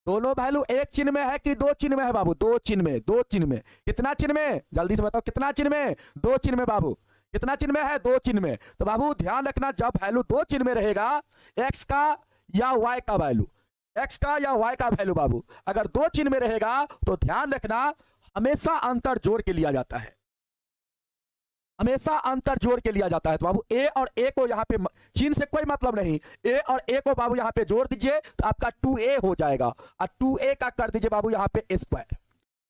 दोनों वैल्यू एक चिन्ह में है कि दो चिन्ह में है बाबू, दो चिन्ह में, दो चिन्ह में, कितना चिन्ह में, जल्दी से बताओ कितना चिन्ह में, दो चिन्ह में बाबू, कितना चिन्ह में है, दो चिन्ह में। तो बाबू ध्यान रखना, जब वैल्यू दो चिन्ह में रहेगा, एक्स का या वाई का वैल्यू, एक्स का या वाई का वैल्यू बाबू अगर दो चिन्ह में रहेगा तो ध्यान रखना हमेशा अंतर जोड़ के लिया जाता है, हमेशा अंतर जोड़ के लिया जाता है। तो बाबू ए और ए को यहाँ पे चिन्ह से कोई मतलब नहीं, ए और ए को बाबू यहाँ पे जोड़ दीजिए तो आपका 2a हो जाएगा, और 2a का कर दीजिए बाबू यहाँ पे स्क्वायर।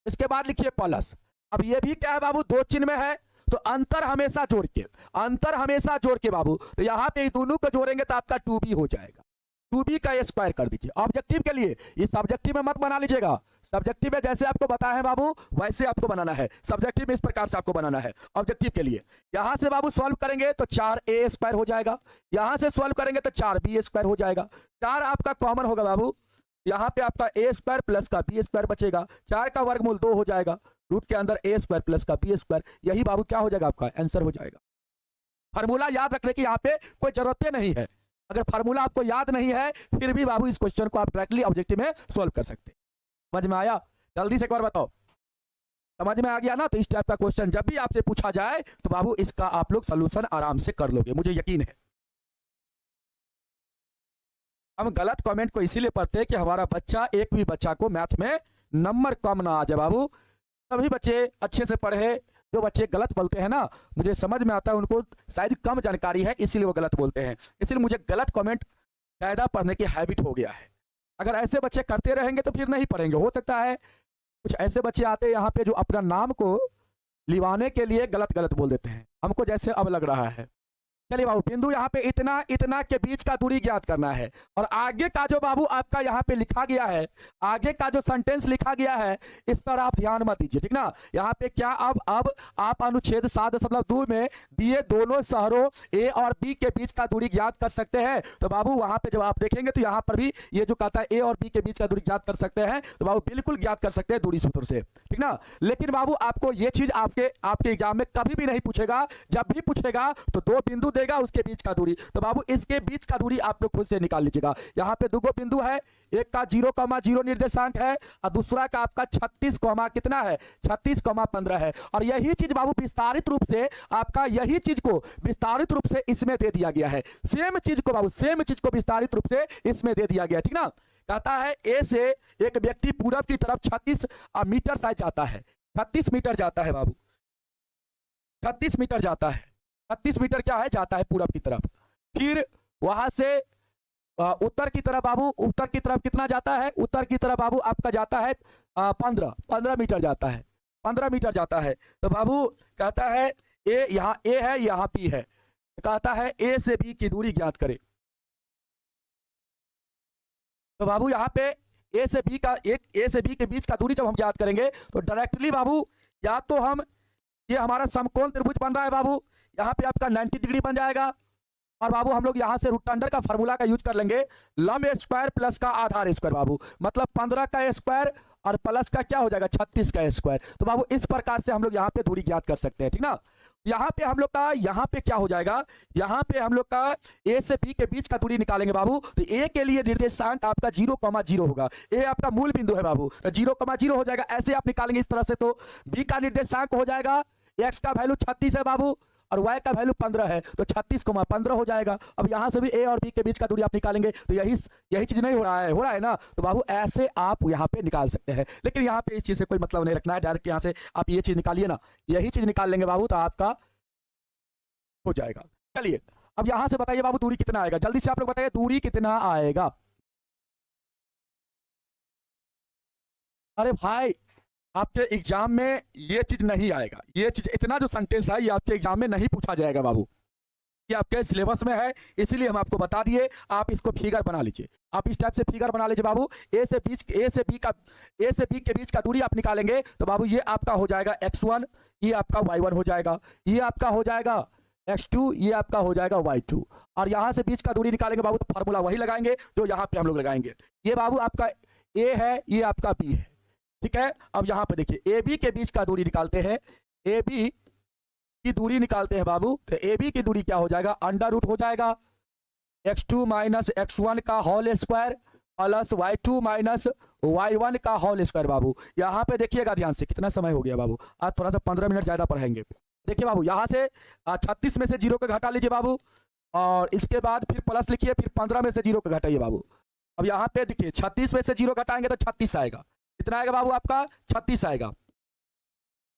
इसके बाद लिखिए प्लस। अब ये भी क्या है बाबू, दो चिन्ह में है, तो अंतर हमेशा जोड़ के, अंतर हमेशा जोड़ के बाबू, तो यहाँ पे दोनों को जोड़ेंगे तो आपका 2b हो जाएगा, 2b का स्क्वायर कर दीजिए। ऑब्जेक्टिव के लिए, ये सब्जेक्टिव में मत बना लीजिएगा, सब्जेक्टिव में जैसे आपको बताया है बाबू वैसे आपको बनाना है, सब्जेक्टिव में इस प्रकार से आपको बनाना है। ऑब्जेक्टिव के लिए यहां से बाबू सॉल्व करेंगे तो 4a स्क्वायर हो जाएगा, यहां से सॉल्व करेंगे तो 4b स्क्वायर हो जाएगा। 4 आपका कॉमन होगा बाबू, यहाँ पे आपका a स्क्वायर प्लस का b स्क्वायर बचेगा, 4 का वर्गमूल 2 हो जाएगा, रूट के अंदर a स्क्वायर प्लस का b स्क्वायर, यही बाबू क्या हो जाएगा, आपका आंसर हो जाएगा। फार्मूला याद रखने की यहाँ पे कोई जरूरत नहीं है, अगर फार्मूला आपको याद नहीं है फिर भी बाबू इस क्वेश्चन को आप डायरेक्टली ऑब्जेक्टिव में सॉल्व कर सकते हैं। समझ में आया? जल्दी से एक बार बताओ, समझ में आ गया ना? तो इस टाइप का क्वेश्चन जब भी आपसे पूछा जाए तो बाबू इसका आप लोग सलूशन आराम से कर लोगे, मुझे यकीन है। हम गलत कमेंट को इसीलिए पढ़ते हैं कि हमारा बच्चा, एक भी बच्चा को मैथ में नंबर कम ना आ जाए बाबू। सभी बच्चे अच्छे से पढ़े, जो बच्चे गलत बोलते हैं ना, मुझे समझ में आता है उनको शायद कम जानकारी है इसीलिए वो गलत बोलते हैं, इसलिए मुझे गलत कमेंट ज्यादा पढ़ने की हैबिट हो गया है। अगर ऐसे बच्चे करते रहेंगे तो फिर नहीं पढ़ेंगे। हो सकता है कुछ ऐसे बच्चे आते हैं यहाँ पे जो अपना नाम को लिवाने के लिए गलत गलत बोल देते हैं, हमको जैसे अब लग रहा है। चलिए बाबू, बिंदु यहाँ पे इतना इतना के बीच का दूरी ज्ञात करना है, और आगे का जो बाबू आपका यहाँ पे लिखा गया है, आगे का जो सेंटेंस लिखा गया है इस पर आप ध्यान मत दीजिए, ठीक ना? यहाँ पे क्या अब आप अनुच्छेद 7.2 में दिए दोनों शहरों ए और बी के बीच का दूरी ज्ञात कर सकते हैं। तो बाबू वहां पे जब आप देखेंगे तो यहाँ पर भी ये जो कहता है ए और बी के बीच का दूरी ज्ञात कर सकते हैं, तो बाबू बिल्कुल ज्ञात कर सकते हैं दूरी सूत्र से, ठीक ना? लेकिन बाबू आपको ये चीज आपके एग्जाम में कभी भी नहीं पूछेगा, जब भी पूछेगा तो दो बिंदु देगा उसके बीच का दूरी, तो बाबू इसके बीच का दूरी आप लोग खुद से निकाल लीजिएगा। यहाँ पे दो बिंदु है, एक का 0,0 निर्देशांक है और दूसरा का आपका 36, कितना है 36,15 है। और यही चीज बाबू विस्तारित रूप से आपका, यही चीज को विस्तारित रूप से इसमें दे दिया गया है, सेम चीज को बाबू, सेम चीज को विस्तारित रूप से इसमें दे दिया गया, ठीक ना? कहता है ए से एक व्यक्ति पूरब की तरफ 36 मीटर शायद जाता है, 36 मीटर जाता है बाबू, 36 मीटर जाता है, 36 मीटर क्या है, जाता है पूरब की तरफ। फिर वहां से उत्तर की तरफ बाबू, उत्तर की तरफ कितना जाता है, उत्तर की तरफ बाबू आपका जाता है 15 मीटर जाता है, 15 मीटर जाता है। तो बाबू कहता है ए, यहाँ ए है यहाँ बी है, कहता है ए से बी की दूरी ज्ञात करे। तो बाबू यहाँ पे ए से बी के बीच का दूरी जब हम ज्ञात करेंगे तो डायरेक्टली बाबू, या तो हम, ये हमारा समकोण त्रिभुज बन रहा है बाबू, यहाँ पे आपका 90 डिग्री बन जाएगा, और बाबू हम लोग यहाँ से रूट अंडर का फार्मूला का यूज कर लेंगे, लंब स्क्वायर प्लस का आधार स्क्वायर बाबू, मतलब 15 का स्क्वायर और प्लस का क्या हो जाएगा 36 का स्क्वायर। तो बाबू इस प्रकार से हम लोग यहाँ पे दूरी ज्ञात कर सकते हैं, ठीक ना? यहाँ पे हम लोग का, यहाँ पे क्या हो जाएगा, यहाँ पे हम लोग का ए से बी के बीच का दूरी निकालेंगे बाबू। तो ए के लिए निर्देशांक आपका 0,0 होगा, ए आपका मूल बिंदु है बाबू, तो 0,0 हो जाएगा, ऐसे आप निकालेंगे इस तरह से। तो बी का निर्देशांक हो जाएगा, एक्स का वैल्यू 36 है बाबू और y का वैल्यू 15 है, तो 36,15 हो जाएगा। अब यहाँ से भी a और b के बीच का दूरी आप निकालेंगे, तो यही चीज नहीं हो रहा है ना? तो बाबू ऐसे आप यहाँ पे निकाल सकते हैं, लेकिन यहाँ पे इस चीज से कोई मतलब नहीं रखना है, डायरेक्ट यहाँ से आप ये चीज निकालिए ना, यही चीज निकाल लेंगे बाबू तो आपका हो जाएगा। चलिए अब यहाँ से बताइए बाबू दूरी कितना आएगा, जल्दी से आप लोग बताइए दूरी कितना आएगा। अरे भाई आपके एग्जाम में ये चीज नहीं आएगा, ये चीज, इतना जो सेंटेंस है ये आपके एग्जाम में नहीं पूछा जाएगा बाबू, ये आपके सिलेबस में है, इसीलिए हम आपको बता दिए। आप इसको फिगर बना लीजिए, आप इस टाइप से फिगर बना लीजिए बाबू। ए से बी के बीच का दूरी आप निकालेंगे तो बाबू ये आपका हो जाएगा x1, ये आपका y1 हो जाएगा, ये आपका हो जाएगा x2, ये आपका हो जाएगा y2, और यहाँ से बीच का दूरी निकालेंगे बाबू तो फार्मूला वही लगाएंगे जो यहाँ पे हम लोग लगाएंगे। ये बाबू आपका a है, ये आपका b है, ठीक है? अब यहाँ पे देखिए ए बी के बीच का दूरी निकालते हैं, ए बी की दूरी निकालते हैं बाबू। तो ए बी की दूरी क्या हो जाएगा, अंडर रूट हो जाएगा x2 माइनस x1 का whole square plus y2 minus y1 का होल स्क्वायर बाबू। यहाँ पे देखिएगा ध्यान से, कितना समय हो गया बाबू, आज थोड़ा सा 15 मिनट ज्यादा पढ़ाएंगे। देखिए बाबू यहाँ से 36 में से 0 का घटा लीजिए बाबू, और इसके बाद फिर प्लस लिखिए, फिर 15 में से 0 का घटाइए बाबू। अब यहाँ पे देखिए 36 में से 0 घटाएंगे तो 36 आएगा, कितना आएगा बाबू आपका 36 आएगा,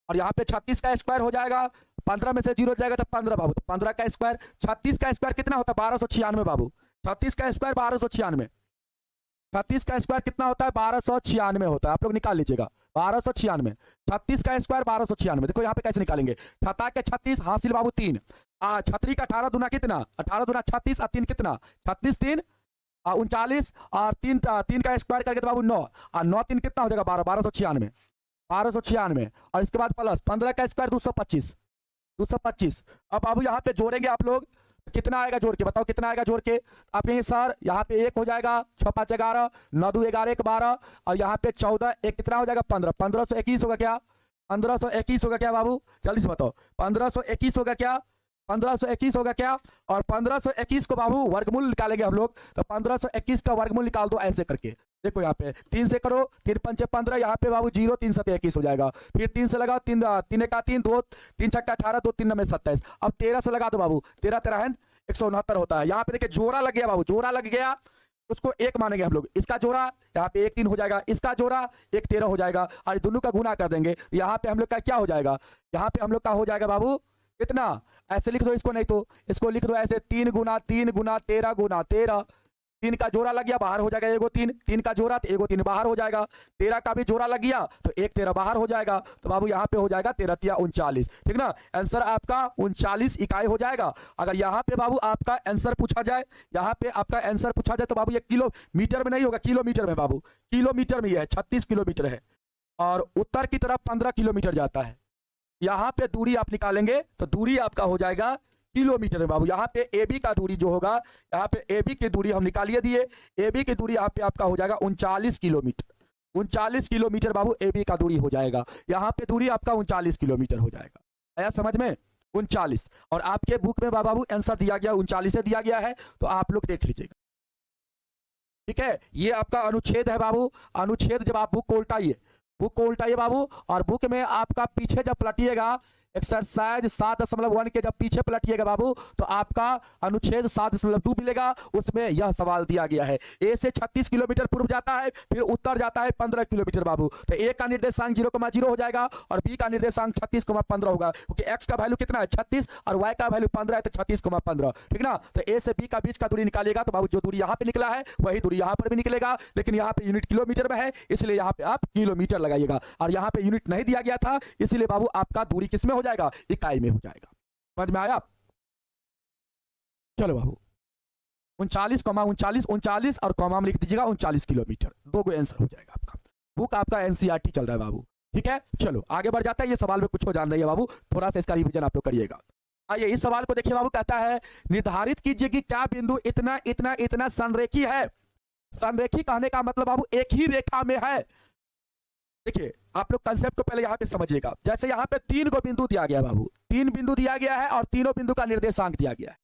और यहाँ पे 36 का स्क्वायर हो जाएगा 15 में से 0 जाएगा तो 15 बाबू, तो 15 का स्क्वायर। 36 का स्क्वायर कितना होता है? 1296 बाबू। 36 का स्क्वायर 1296। 36 का स्क्वायर कितना होता है? 1296 होता है। आप लोग निकाल लीजिएगा 1296। 36 का स्क्वायर 1296। देखो यहाँ पे कैसे निकालेंगे? 7 के 36 हासिल बाबू 3। 36 का 18 दूना कितना? 18 दूना 36 और 3 कितना? 36 3 39 और 3 का स्क्वायर करके तो बाबू 9 और 9 3 कितना हो जाएगा? 1296। 1296 और इसके बाद प्लस 15 का स्क्वायर 225। 225। अब बाबू यहाँ पे जोड़ेंगे आप लोग, कितना आएगा जोड़ के? बताओ कितना आएगा जोड़ के? आप कहेंगे सर यहाँ पे 1 हो जाएगा, 6 5 11, 9 2 11 1 12 और यहाँ पे 14 1 कितना हो जाएगा? 15। 1521 होगा क्या? 1521 होगा क्या बाबू? जल्दी से बताओ 1521 होगा क्या? 1521 होगा क्या? और 1521 को बाबू वर्गमूल निकालेंगे हम लोग, तो 1521 का वर्गमूल निकाल दो ऐसे करके। देखो यहाँ पे 3 से करो, 3 पंचे 15, यहाँ पे बाबू 0 3 7 21 हो जाएगा। फिर 3 से लगाओ, 3 3 का 3 2 3 छक्का 18 2 3 में 27। अब 13 से लगा दो बाबू, 13 13 है 169 होता है। यहाँ पे देखिए जोड़ा लग गया बाबू, जोड़ा लग गया, उसको 1 मानेंगे हम लोग। इसका जोड़ा यहाँ पे 1 3 हो जाएगा, इसका जोड़ा 1 13 हो जाएगा और दोनों का गुना कर देंगे। यहाँ पे हम लोग का क्या हो जाएगा? यहाँ पे हम लोग का हो जाएगा बाबू कितना? ऐसे लिख दो इसको, नहीं तो इसको लिख दो ऐसे 3 गुना 13 गुना 13। 3 का जोड़ा लग गया, बाहर हो जाएगा एगो 3। 3 का जोड़ा तो एगो 3 बाहर हो जाएगा। 13 का भी जोड़ा लग गया तो 1 13 बाहर हो जाएगा। तो बाबू यहाँ पे हो जाएगा 13 तिया 39, ठीक ना? आंसर आपका 39 इकाई हो जाएगा। अगर यहाँ पे बाबू आपका आंसर पूछा जाए, यहाँ पे आपका आंसर पूछा जाए तो बाबू ये किलोमीटर में नहीं होगा, किलोमीटर में बाबू, किलोमीटर में ये है 36 किलोमीटर है और उत्तर की तरफ 15 किलोमीटर जाता है। यहाँ पे दूरी आप निकालेंगे तो दूरी आपका हो जाएगा किलोमीटर में बाबू। यहाँ पे ए बी का दूरी जो होगा, यहाँ पे ए बी की दूरी हम निकालिए दिए, ए बी की दूरी यहाँ पे आपका हो जाएगा 39 किलोमीटर। 39 किलोमीटर बाबू ए बी का दूरी हो जाएगा। यहाँ पे दूरी आपका 39 किलोमीटर हो जाएगा। आया समझ में? 39। और आपके बुक में बाबू आंसर दिया गया 39 से दिया गया है, तो आप लोग देख लीजिएगा, ठीक है? ये आपका अनुच्छेद है बाबू। अनुच्छेद जब आप बुक को उल्टाइए, बुक को उल्टाइए बाबू, और बुक में आपका पीछे जब पलटिएगा एक्सरसाइज 7.1 के जब पीछे पलटिएगा बाबू, तो आपका अनुच्छेद 7.2 मिलेगा। उसमें यह सवाल दिया गया है, ए से 36 किलोमीटर पूर्व जाता है, फिर उत्तर जाता है 15 किलोमीटर बाबू। तो ए का निर्देशांक 0,0 हो जाएगा और बी का निर्देशांक 36,15 होगा, क्योंकि एक्स का वैल्यू कितना है 36 और वाई का वैल्यू 15 है, तो 36,15, ठीक ना? तो ए से बी का बीच का दूरी निकालिएगा तो बाबू जो दूरी यहाँ पे निकला है वही दूरी यहाँ पर भी निकलेगा, लेकिन यहाँ पे यूनिट किलोमीटर में है, इसलिए यहाँ पे आप किलोमीटर लगाइएगा। और यहाँ पे यूनिट नहीं दिया गया था, इसलिए बाबू आपका दूरी किसमें हो जाएगा? इकाई में हो जाएगा। समझ में आया? चलो बाबू 39 और कॉमा में लिख दीजिएगा 39 किलोमीटर, 2 गो आंसर हो जाएगा आपका। बुक आपका एनसीईआरटी चल रहा है बाबू, ठीक है? चलो आगे बढ़ जाता है। ये सवाल में कुछ हो जान रही है बाबू, थोड़ा सा इसका रिवीजन आप लोग करिएगा। आइए इस सवाल को देखिए बाबू, कहता है निर्धारित कीजिए कि क्या बिंदु इतना इतना इतना संरेखी है। संरेखी कहने का मतलब बाबू एक ही रेखा में है। देखिए आप लोग कंसेप्ट को पहले यहाँ पे समझिएगा। जैसे यहाँ पे 3 को बिंदु दिया गया बाबू, 3 बिंदु दिया गया है और तीनों बिंदु का निर्देशांक दिया गया है।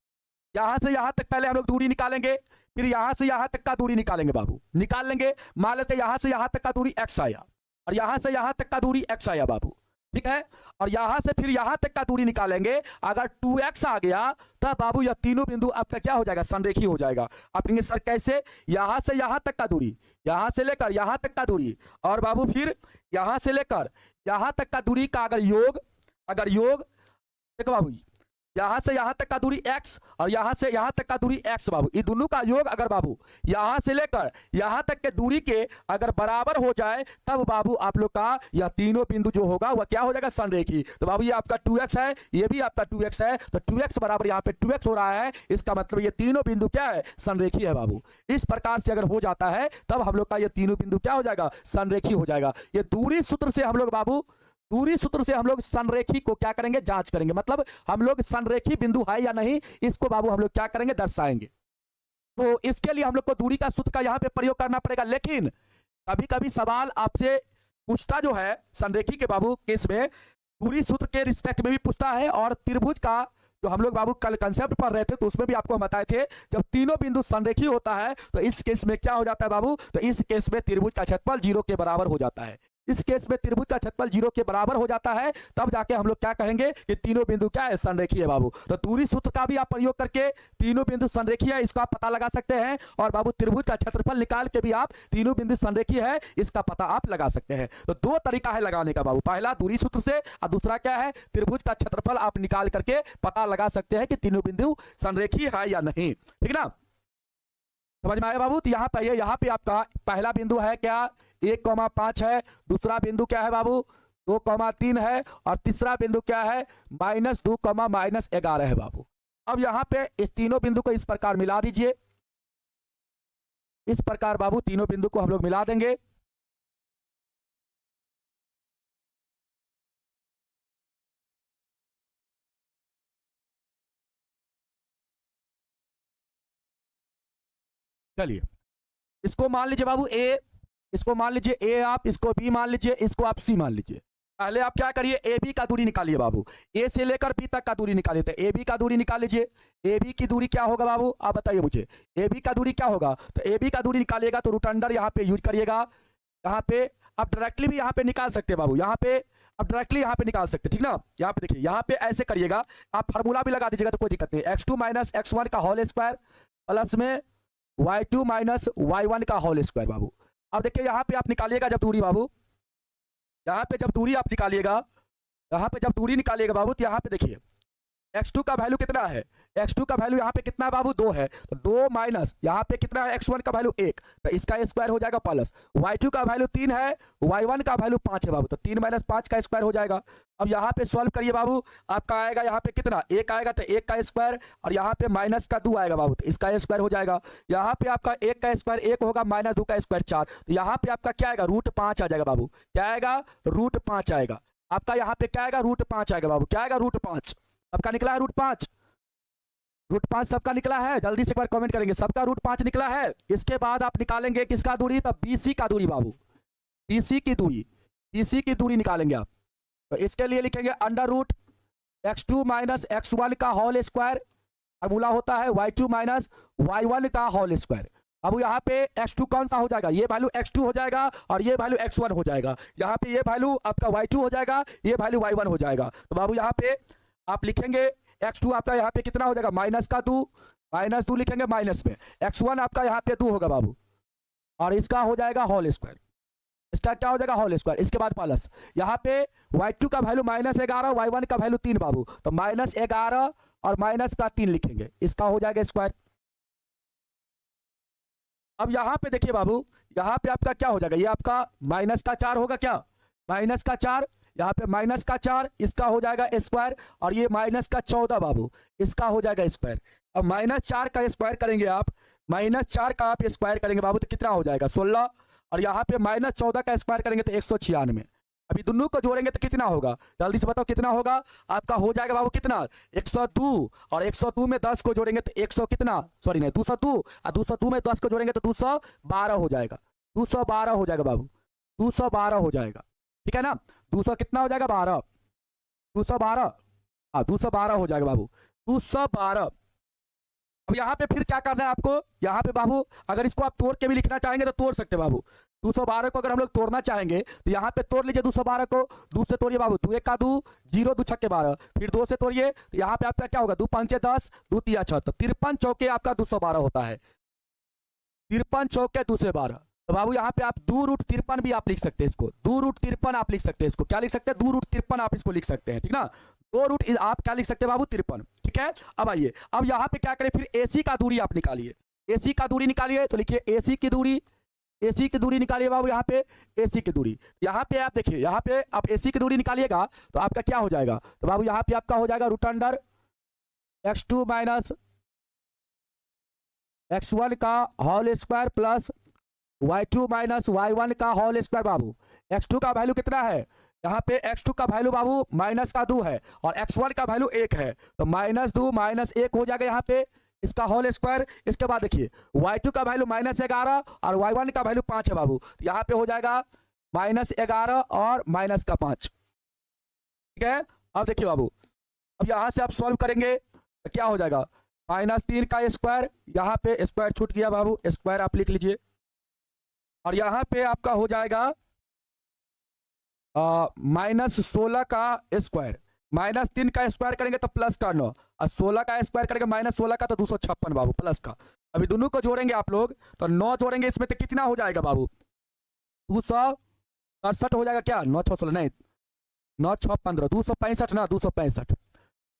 यहाँ से यहाँ तक पहले हम लोग दूरी निकालेंगे, फिर यहाँ से यहाँ तक का दूरी निकालेंगे बाबू, निकाल लेंगे। मान लेते यहाँ से यहाँ तक का दूरी x आया और यहाँ से यहाँ तक का दूरी x आया बाबू, ठीक है? और यहाँ से फिर यहाँ तक का दूरी निकालेंगे। अगर 2x आ गया तब बाबू यह तीनों बिंदु आपका क्या हो जाएगा? संरेखी हो जाएगा। आप कहेंगे सर कैसे? यहाँ से यहाँ तक का दूरी, यहाँ से लेकर यहाँ तक का दूरी, और बाबू फिर यहाँ से लेकर यहाँ तक का दूरी का अगर योग देखो बाबू, यहाँ से यहाँ तक का दूरी x और यहाँ से यहाँ तक का दूरी x बाबू, ये दोनों का योग अगर बाबू यहाँ से लेकर यहाँ तक के दूरी के अगर बराबर हो जाए, तब बाबू आप लोग का यह तीनों बिंदु जो होगा वह क्या हो जाएगा? संरेखी। तो बाबू ये आपका 2x है, ये भी आपका 2x है, तो 2x बराबर यहाँ पे 2x हो रहा है। इसका मतलब ये तीनों बिंदु क्या है? संरेखी है बाबू। इस प्रकार से अगर हो जाता है तब हम लोग का ये तीनों बिंदु क्या हो जाएगा? संरेखी हो जाएगा। ये दूरी सूत्र से हम लोग बाबू, दूरी सूत्र से हम लोग संरेखी को क्या करेंगे? जांच करेंगे। मतलब हम लोग संरेखी बिंदु है या नहीं, इसको बाबू हम लोग क्या करेंगे? दर्शाएंगे। तो इसके लिए हम लोग को दूरी का सूत्र का यहाँ पे प्रयोग करना पड़ेगा। लेकिन कभी कभी सवाल आपसे पूछता जो है संरेखी के बाबू केस में, दूरी सूत्र के रिस्पेक्ट में भी पूछता है, और त्रिभुज का जो हम लोग बाबू कल कंसेप्ट पढ़ रहे थे तो उसमें भी आपको हम बताए थे, जब तीनों बिंदु संरेखी होता है तो इस केस में क्या हो जाता है बाबू? तो इस केस में त्रिभुज का क्षेत्रफल 0 के बराबर हो जाता है। इस केस में त्रिभुज का क्षेत्रफल 0 के बराबर हो जाता है, तब जाके हम लोग क्या कहेंगे कि तीनों बिंदु क्या है, संरेखीय है बाबू। तो दूरी सूत्र का भी आप प्रयोग करके तीनों बिंदु संरेखीय है इसको आप पता लगा सकते हैं, और बाबू त्रिभुज का क्षेत्रफल निकाल के भी आप तीनों बिंदु संरेखीय है इसका पता आप लगा सकते हैं। तो दो तरीका है लगाने का बाबू, पहला दूरी सूत्र से और दूसरा क्या है, त्रिभुज का क्षेत्रफल आप निकाल करके पता लगा सकते हैं कि तीनों बिंदु संरेखीय है या नहीं। ठीक ना, समझ में आया बाबू। तो यहाँ पे आपका पहला बिंदु है क्या, 1,5 है, दूसरा बिंदु क्या है बाबू 2,3 है, और तीसरा बिंदु क्या है -2, -11 है बाबू। अब यहाँ पे इस तीनों बिंदु को इस प्रकार मिला दीजिए, इस प्रकार बाबू तीनों बिंदु को हम लोग मिला देंगे। चलिए इसको मान लीजिए बाबू ए, इसको मान लीजिए ए, आप इसको बी मान लीजिए, इसको आप सी मान लीजिए। पहले आप क्या करिए, ए बी का दूरी निकालिए बाबू, ए से लेकर बी तक का दूरी निकालिए। तो ए बी का दूरी निकाल लीजिए, ए बी की दूरी क्या होगा बाबू, आप बताइए मुझे, ए बी का दूरी क्या होगा। तो ए बी का दूरी निकालिएगा तो रूट अंडर यहाँ पे यूज करिएगा, यहाँ पे आप डायरेक्टली भी यहाँ पे निकाल सकते हैं बाबू, यहाँ पे आप डायरेक्टली यहाँ पे निकाल सकते हैं। ठीक ना, यहाँ पे देखिए, यहाँ पे ऐसे करिएगा, आप फार्मूला भी लगा दीजिएगा तो कोई दिक्कत नहीं। x2 - x1 का होल स्क्वायर प्लस में y2 - y1 का होल स्क्वायर बाबू। अब देखिए यहाँ पे आप निकालिएगा जब दूरी बाबू, यहाँ पे जब दूरी आप निकालिएगा, यहाँ पे जब दूरी निकालिएगा बाबू, तो यहाँ पे देखिए x2 का वैल्यू कितना है, x2 का वैल्यू यहाँ पे कितना है बाबू 2 है, तो 2 माइनस यहाँ पे कितना है x1 का वैल्यू 1, तो इसका स्क्वायर हो जाएगा प्लस y2 का वैल्यू 3 है, y1 का वैल्यू 5 है बाबू, तो 3 - 5 का स्क्वायर हो जाएगा। अब यहाँ पे सॉल्व करिए बाबू, आपका आएगा यहाँ पे कितना 1 आएगा, तो 1 का स्क्वायर, और यहाँ पे -2 आएगा बाबू, तो इसका स्क्वायर हो जाएगा। यहाँ पे आपका 1 का स्क्वायर 1 होगा, -2 का स्क्वायर 4, तो यहाँ पे आपका क्या आएगा √5 आ जाएगा बाबू। क्या आएगा √5 आएगा आपका, यहाँ पे क्या आएगा √5 आएगा बाबू। क्या आएगा √5, सबका निकला है √5, √5 सबका निकला है, जल्दी से एक बार कमेंट करेंगे, सबका √5 निकला है। इसके बाद आप निकालेंगे किसका दूरी, तब BC का दूरी बाबू, BC की दूरी, BC की दूरी निकालेंगे आप। तो इसके लिए लिखेंगे √x2 - x1 का होल स्क्वायर, फॉर्मूला होता है y2 - y1 का होल स्क्वायर। अब यहाँ पे x2 कौन सा हो जाएगा, ये वैल्यू x2 हो जाएगा, और ये वैल्यू x1 हो जाएगा। यहाँ पे ये वैल्यू आपका y2 हो जाएगा, ये वैल्यू y1 हो जाएगा। तो बाबू यहाँ पे आप लिखेंगे x2 आपका यहाँ पे कितना हो जाएगा -2 लिखेंगे, माइनस में x1 आपका यहाँ पे 2 होगा बाबू, और इसका हो जाएगा होल स्क्वायर, इसका क्या हो जाएगा होल स्क्वायर। इसके बाद प्लस यहाँ पे y2 का वैल्यू -11, y1 का वैल्यू 3 बाबू, तो -11 और -3 लिखेंगे, इसका हो जाएगा स्क्वायर। अब यहाँ पे देखिए बाबू, यहाँ पे आपका क्या हो जाएगा, ये आपका -4 होगा, क्या -4, यहाँ पे -4, इसका हो जाएगा स्क्वायर, और ये -14 बाबू, इसका हो जाएगा स्क्वायर। अब -4 का स्क्वायर करेंगे आप, -4 का आप स्क्वायर करेंगे बाबू तो कितना हो जाएगा 16, और यहाँ पे -14 का स्क्वायर करेंगे तो 196। अभी दोनों को जोड़ेंगे तो कितना होगा, जल्दी से बताओ कितना होगा आपका, हो जाएगा बाबू कितना 102, और 102 में 10 को जोड़ेंगे तो 100 कितना, सॉरी नहीं 202, और 202 में 10 को जोड़ेंगे तो 212 हो जाएगा, 212 हो जाएगा बाबू, 212 हो जाएगा। ठीक है ना, 200 कितना हो जाएगा 12, 212, हाँ 212 हो जाएगा बाबू, 212। अब यहाँ पे फिर क्या करना है आपको, यहाँ पे बाबू अगर इसको आप तोड़ के भी लिखना चाहेंगे तो तोड़ सकते हैं बाबू। 212 को अगर हम लोग तोड़ना चाहेंगे तो यहाँ पे तोड़ लीजिए 212 को, 2 से तोड़िए बाबू, 2 1 का 2, 0 2 6 12, फिर 2 से तोड़िए तो यहाँ पे आपका क्या होगा 2 5 10, 2 3 6, तो 53 चौके आपका 212 होता है, 53 चौके 212। तो बाबू यहाँ पे आप 2√53 भी आप लिख सकते हैं, इसको 2√53 आप लिख सकते हैं, इसको क्या लिख सकते हैं 2√53 आप इसको लिख सकते हैं। ठीक ना, 2 आप क्या लिख सकते हैं बाबू 53। ठीक है, अब आइए, अब यहाँ पे क्या करें, फिर AC का दूरी आप निकालिए, AC का दूरी निकालिए, तो लिखिए AC की दूरी, AC की दूरी निकालिए बाबू, यहाँ पे AC की दूरी, यहाँ पे आप देखिए, यहाँ पे आप AC की दूरी निकालिएगा तो आपका क्या हो जाएगा, तो बाबू यहाँ पे आपका हो जाएगा √x2 - x1 का whole square plus y2 - y1 का होल स्क्वायर बाबू। x2 का वैल्यू कितना है, यहाँ पे x2 का वैल्यू बाबू -2 है, और x1 का वैल्यू 1 है, तो -2 - 1 हो जाएगा यहाँ पे, इसका होल स्क्वायर। इसके बाद देखिए y2 का वैल्यू -11 और y1 का वैल्यू 5 है बाबू, तो यहाँ पे हो जाएगा -11 और -5। ठीक है, अब देखिए बाबू, अब यहाँ से आप सॉल्व करेंगे तो क्या हो जाएगा -3 का स्क्वायर, यहाँ पे स्क्वायर छूट गया बाबू, स्क्वायर आप लिख लीजिए, और यहाँ पे आपका हो जाएगा -16 का स्क्वायर, -3 का स्क्वायर करेंगे तो प्लस का 9, और 16 का स्क्वायर करेंगे -16 का तो 256 बाबू प्लस का। अभी दोनों को जोड़ेंगे आप लोग तो 9 जोड़ेंगे इसमें तो कितना हो जाएगा बाबू, 267 हो जाएगा क्या, 9 6 16 नहीं, 9 6 15, 265 ना, 265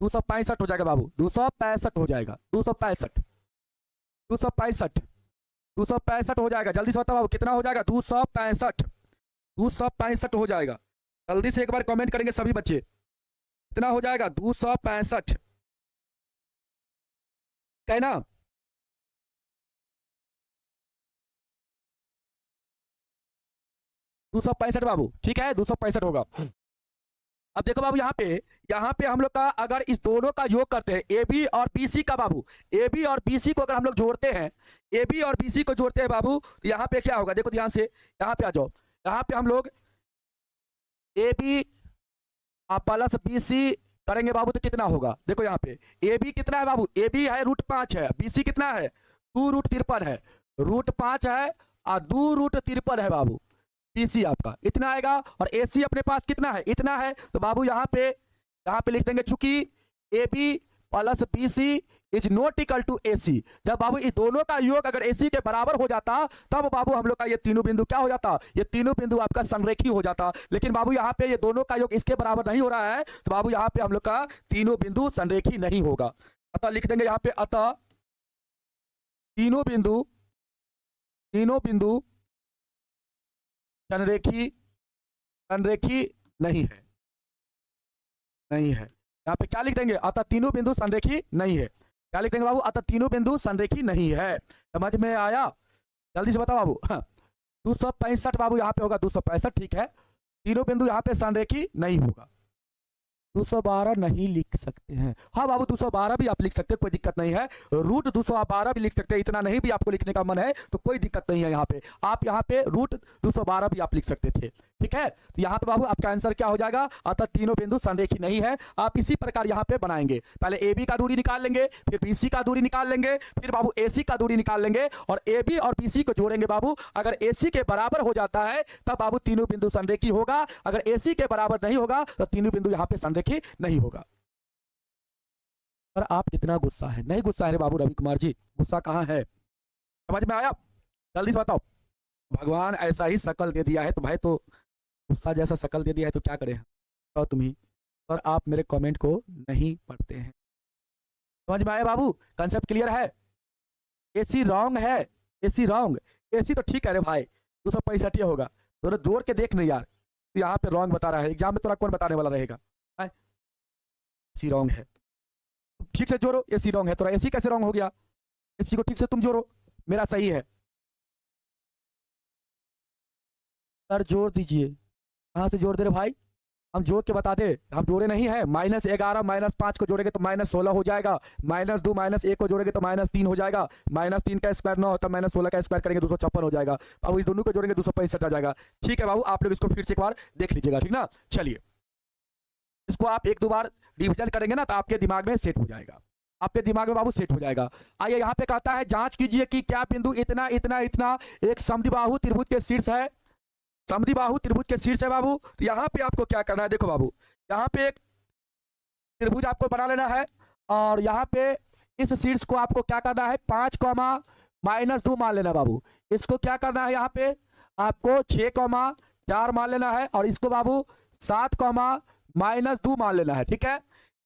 265 हो जाएगा बाबू, 265 हो जाएगा, 265 265 265 हो जाएगा। जल्दी से बताओ बाबू कितना हो जाएगा, 265 265 हो जाएगा। जल्दी से एक बार कमेंट करेंगे सभी बच्चे, कितना हो जाएगा, 265 कहना। 265 बाबू, ठीक है 265 होगा। अब देखो बाबू यहाँ पे हम लोग का अगर इस दोनों का योग करते हैं ए बी और बी सी का बाबू, ए बी और बी सी को अगर हम लोग जोड़ते हैं, ए बी और बी सी को जोड़ते हैं बाबू, तो यहाँ पे क्या होगा, देखो ध्यान से यहाँ पे आ जाओ। यहाँ पे हम लोग A B plus B C करेंगे बाबू तो कितना होगा, देखो यहाँ पे ए बी कितना है बाबू, ए बी है √5 है, बी सी कितना है 2√53 है, √5 है और 2√53 है बाबू, बीसी आपका इतना आएगा। और एसी अपने पास कितना है, इतना है, तो बाबू यहाँ पे लिख देंगे चूंकि A B plus B C is not equal to A C. जब बाबू इस दोनों का योग अगर एसी के बराबर हो जाता तब बाबू हम लोग का ये तीनों बिंदु क्या हो जाता, ये तीनों बिंदु आपका संरेखी हो जाता। लेकिन बाबू यहाँ पे ये दोनों का योग इसके बराबर नहीं हो रहा है, तो बाबू यहाँ पे हम लोग का तीनों बिंदु संरेखी नहीं होगा। अतः लिख देंगे यहाँ पे, अतः तीनों बिंदु संरेखी नहीं है, यहाँ पे क्या लिख देंगे, अतः तीनों बिंदु संरेखी नहीं है। क्या लिख देंगे बाबू, अतः तीनों बिंदु संरेखी नहीं है। समझ में आया, जल्दी से बताओ बाबू। हाँ 265 बाबू यहाँ पे होगा 265, ठीक है, तीनों बिंदु यहाँ पे संरेखी नहीं होगा। 212 नहीं लिख सकते हैं, हाँ बाबू 212 भी आप लिख सकते हैं, कोई दिक्कत नहीं है। √212 भी लिख सकते हैं, इतना नहीं भी आपको लिखने का मन है तो कोई दिक्कत नहीं है। यहाँ पे आप यहाँ पे √212 भी आप लिख सकते थे, ठीक है। तो यहाँ पे बाबू आपका आंसर क्या हो जाएगा, अतः तीनों बिंदु संरेखी नहीं है। आप इसी प्रकार यहाँ पे बनाएंगे, पहले ए बी का दूरी निकाल लेंगे, फिर बी सी का दूरी निकाल लेंगे, फिर बाबू ए सी का दूरी निकाल लेंगे और ए बी और बी सी को जोड़ेंगे बाबू। अगर ए सी के बराबर हो जाता है तब बाबू तीनों बिंदु संरेखी होगा, अगर ए सी के बराबर नहीं होगा तो तीनों बिंदु यहाँ पे संरेखी नहीं होगा। पर आप कितना गुस्सा है, नहीं गुस्सा है बाबू रवि कुमार जी, गुस्सा कहाँ है, समझ में आया, जल्दी से बताओ। भगवान ऐसा ही शकल दे दिया है तो भाई, तो गुस्सा जैसा शकल दे दिया है तो क्या करें तो तुम ही, पर आप मेरे कमेंट को नहीं पढ़ते हैं। समझ में आया बाबू, कंसेप्ट क्लियर है। एसी रॉन्ग है, एसी रॉन्ग, एसी तो ठीक है रे भाई 265 होगा, तो जोड़ के देख नहीं यार, तो यहाँ पे रॉन्ग बता रहा है, एग्जाम में तोरा कौन बताने वाला रहेगा। एसी रॉन्ग है, ठीक से जोड़ो, एसी रॉन्ग है, तोरा एसी कैसे रॉन्ग हो गया, एसी को ठीक से तुम जोड़ो, मेरा सही है। सर जोड़ दीजिए, कहाँ से जोड़ दे रहे भाई, हम जोड़ के बता दे, हम जोड़े नहीं है। -11 -5 को जोड़ेंगे तो -16 हो जाएगा, -2 -1 को जोड़ेंगे तो -3 हो जाएगा, -3 का स्क्वायर 9 होता है, -16 का स्क्वायर करेंगे 256 हो जाएगा। अब इस दोनों को जोड़ेंगे 265 आ जाएगा। ठीक है बाबू, आप लोग इसको फिर से एक बार देख लीजिएगा, ठीक ना। चलिए इसको आप 1-2 बार रिविजन करेंगे ना तो आपके दिमाग में सेट हो जाएगा, आपके दिमाग में बाबू सेट हो जाएगा। आइए यहाँ पे कहता है जांच कीजिए कि क्या बिंदु इतना इतना इतना एक समद्विबाहु त्रिभुज के शीर्ष है, समद्विबाहु त्रिभुज के शीर्ष है बाबू। तो यहाँ पे आपको क्या करना है, देखो बाबू यहाँ पे एक त्रिभुज आपको बना लेना है और यहाँ पे इस शीर्ष को आपको क्या करना है 5, -2 मान लेना बाबू। इसको क्या करना है यहाँ पे आपको 6, 4 मान लेना है और इसको बाबू 7, -2 मान लेना है, ठीक है।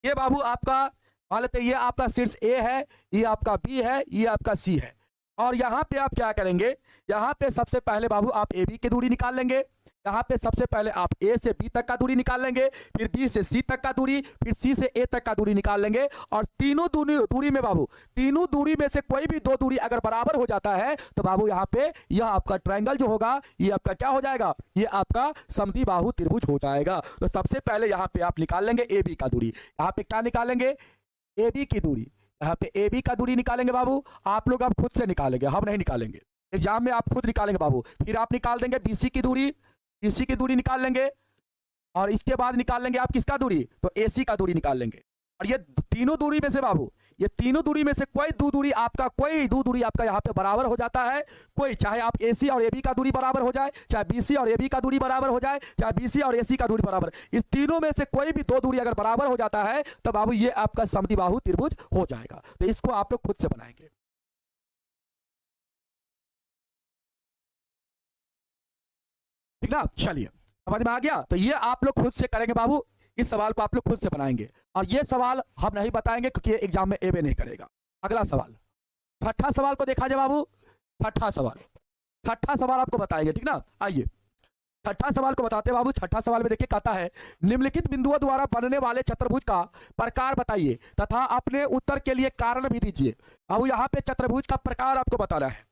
ये बाबू आपका मान लेते, ये आपका शीर्ष ए है, ये आपका बी है, ये आपका सी है। और यहाँ पे आप क्या करेंगे, यहाँ पे सबसे पहले बाबू आप ए बी की दूरी निकाल लेंगे, यहाँ पे सबसे पहले आप ए से बी तक का दूरी निकाल लेंगे, फिर बी से सी तक का दूरी, फिर सी से ए तक का दूरी निकाल लेंगे। और तीनों दूरी में बाबू, तीनों दूरी में से कोई भी 2 दूरी अगर बराबर हो जाता है तो बाबू यहाँ पे यह आपका ट्रायंगल जो होगा ये आपका क्या हो जाएगा, ये आपका समद्विबाहु त्रिभुज हो जाएगा। तो सबसे पहले यहाँ पे आप निकाल लेंगे ए बी का दूरी, यहाँ पे क्या निकालेंगे ए बी की दूरी, यहाँ पे ए बी का दूरी निकालेंगे बाबू। आप लोग अब खुद से निकालेंगे, हम नहीं निकालेंगे, एग्जाम में आप खुद निकालेंगे बाबू। फिर आप निकाल देंगे बीसी की दूरी, बीसी की दूरी निकाल लेंगे और इसके बाद निकाल लेंगे आप किसका दूरी, तो एसी का दूरी निकाल लेंगे। और ये तीनों दूरी में से बाबू, ये तीनों दूरी में से कोई दो दूरी आपका यहाँ पे बराबर हो जाता है। कोई, चाहे आप AC और AB का दूरी बराबर हो जाए, चाहे BC और AB का दूरी बराबर हो जाए, चाहे BC और AC का दूरी बराबर, इस तीनों में से कोई भी दो दूरी अगर बराबर हो जाता है तब बाबू ये आपका समद्विबाहु त्रिभुज हो जाएगा। तो इसको आप लोग खुद से बनाएंगे, ठीक ना। चलिए समझ में आ गया। तो ये आप लोग खुद से करेंगे बाबू, इस सवाल को आप लोग खुद से बनाएंगे और ये सवाल हम नहीं बताएंगे क्योंकि एग्जाम में एबे नहीं करेगा। अगला सवाल, छठा सवाल को देखा जाए बाबू। छठा सवाल आपको बताएंगे, ठीक ना। आइए छठा सवाल को बताते हैं बाबू। छठा सवाल में देखिए कहता है निम्नलिखित बिंदुओं द्वारा बनने वाले चतुर्भुज का प्रकार बताइए तथा अपने उत्तर के लिए कारण भी दीजिए। बाबू यहाँ पे चतुर्भुज का प्रकार आपको बताना है,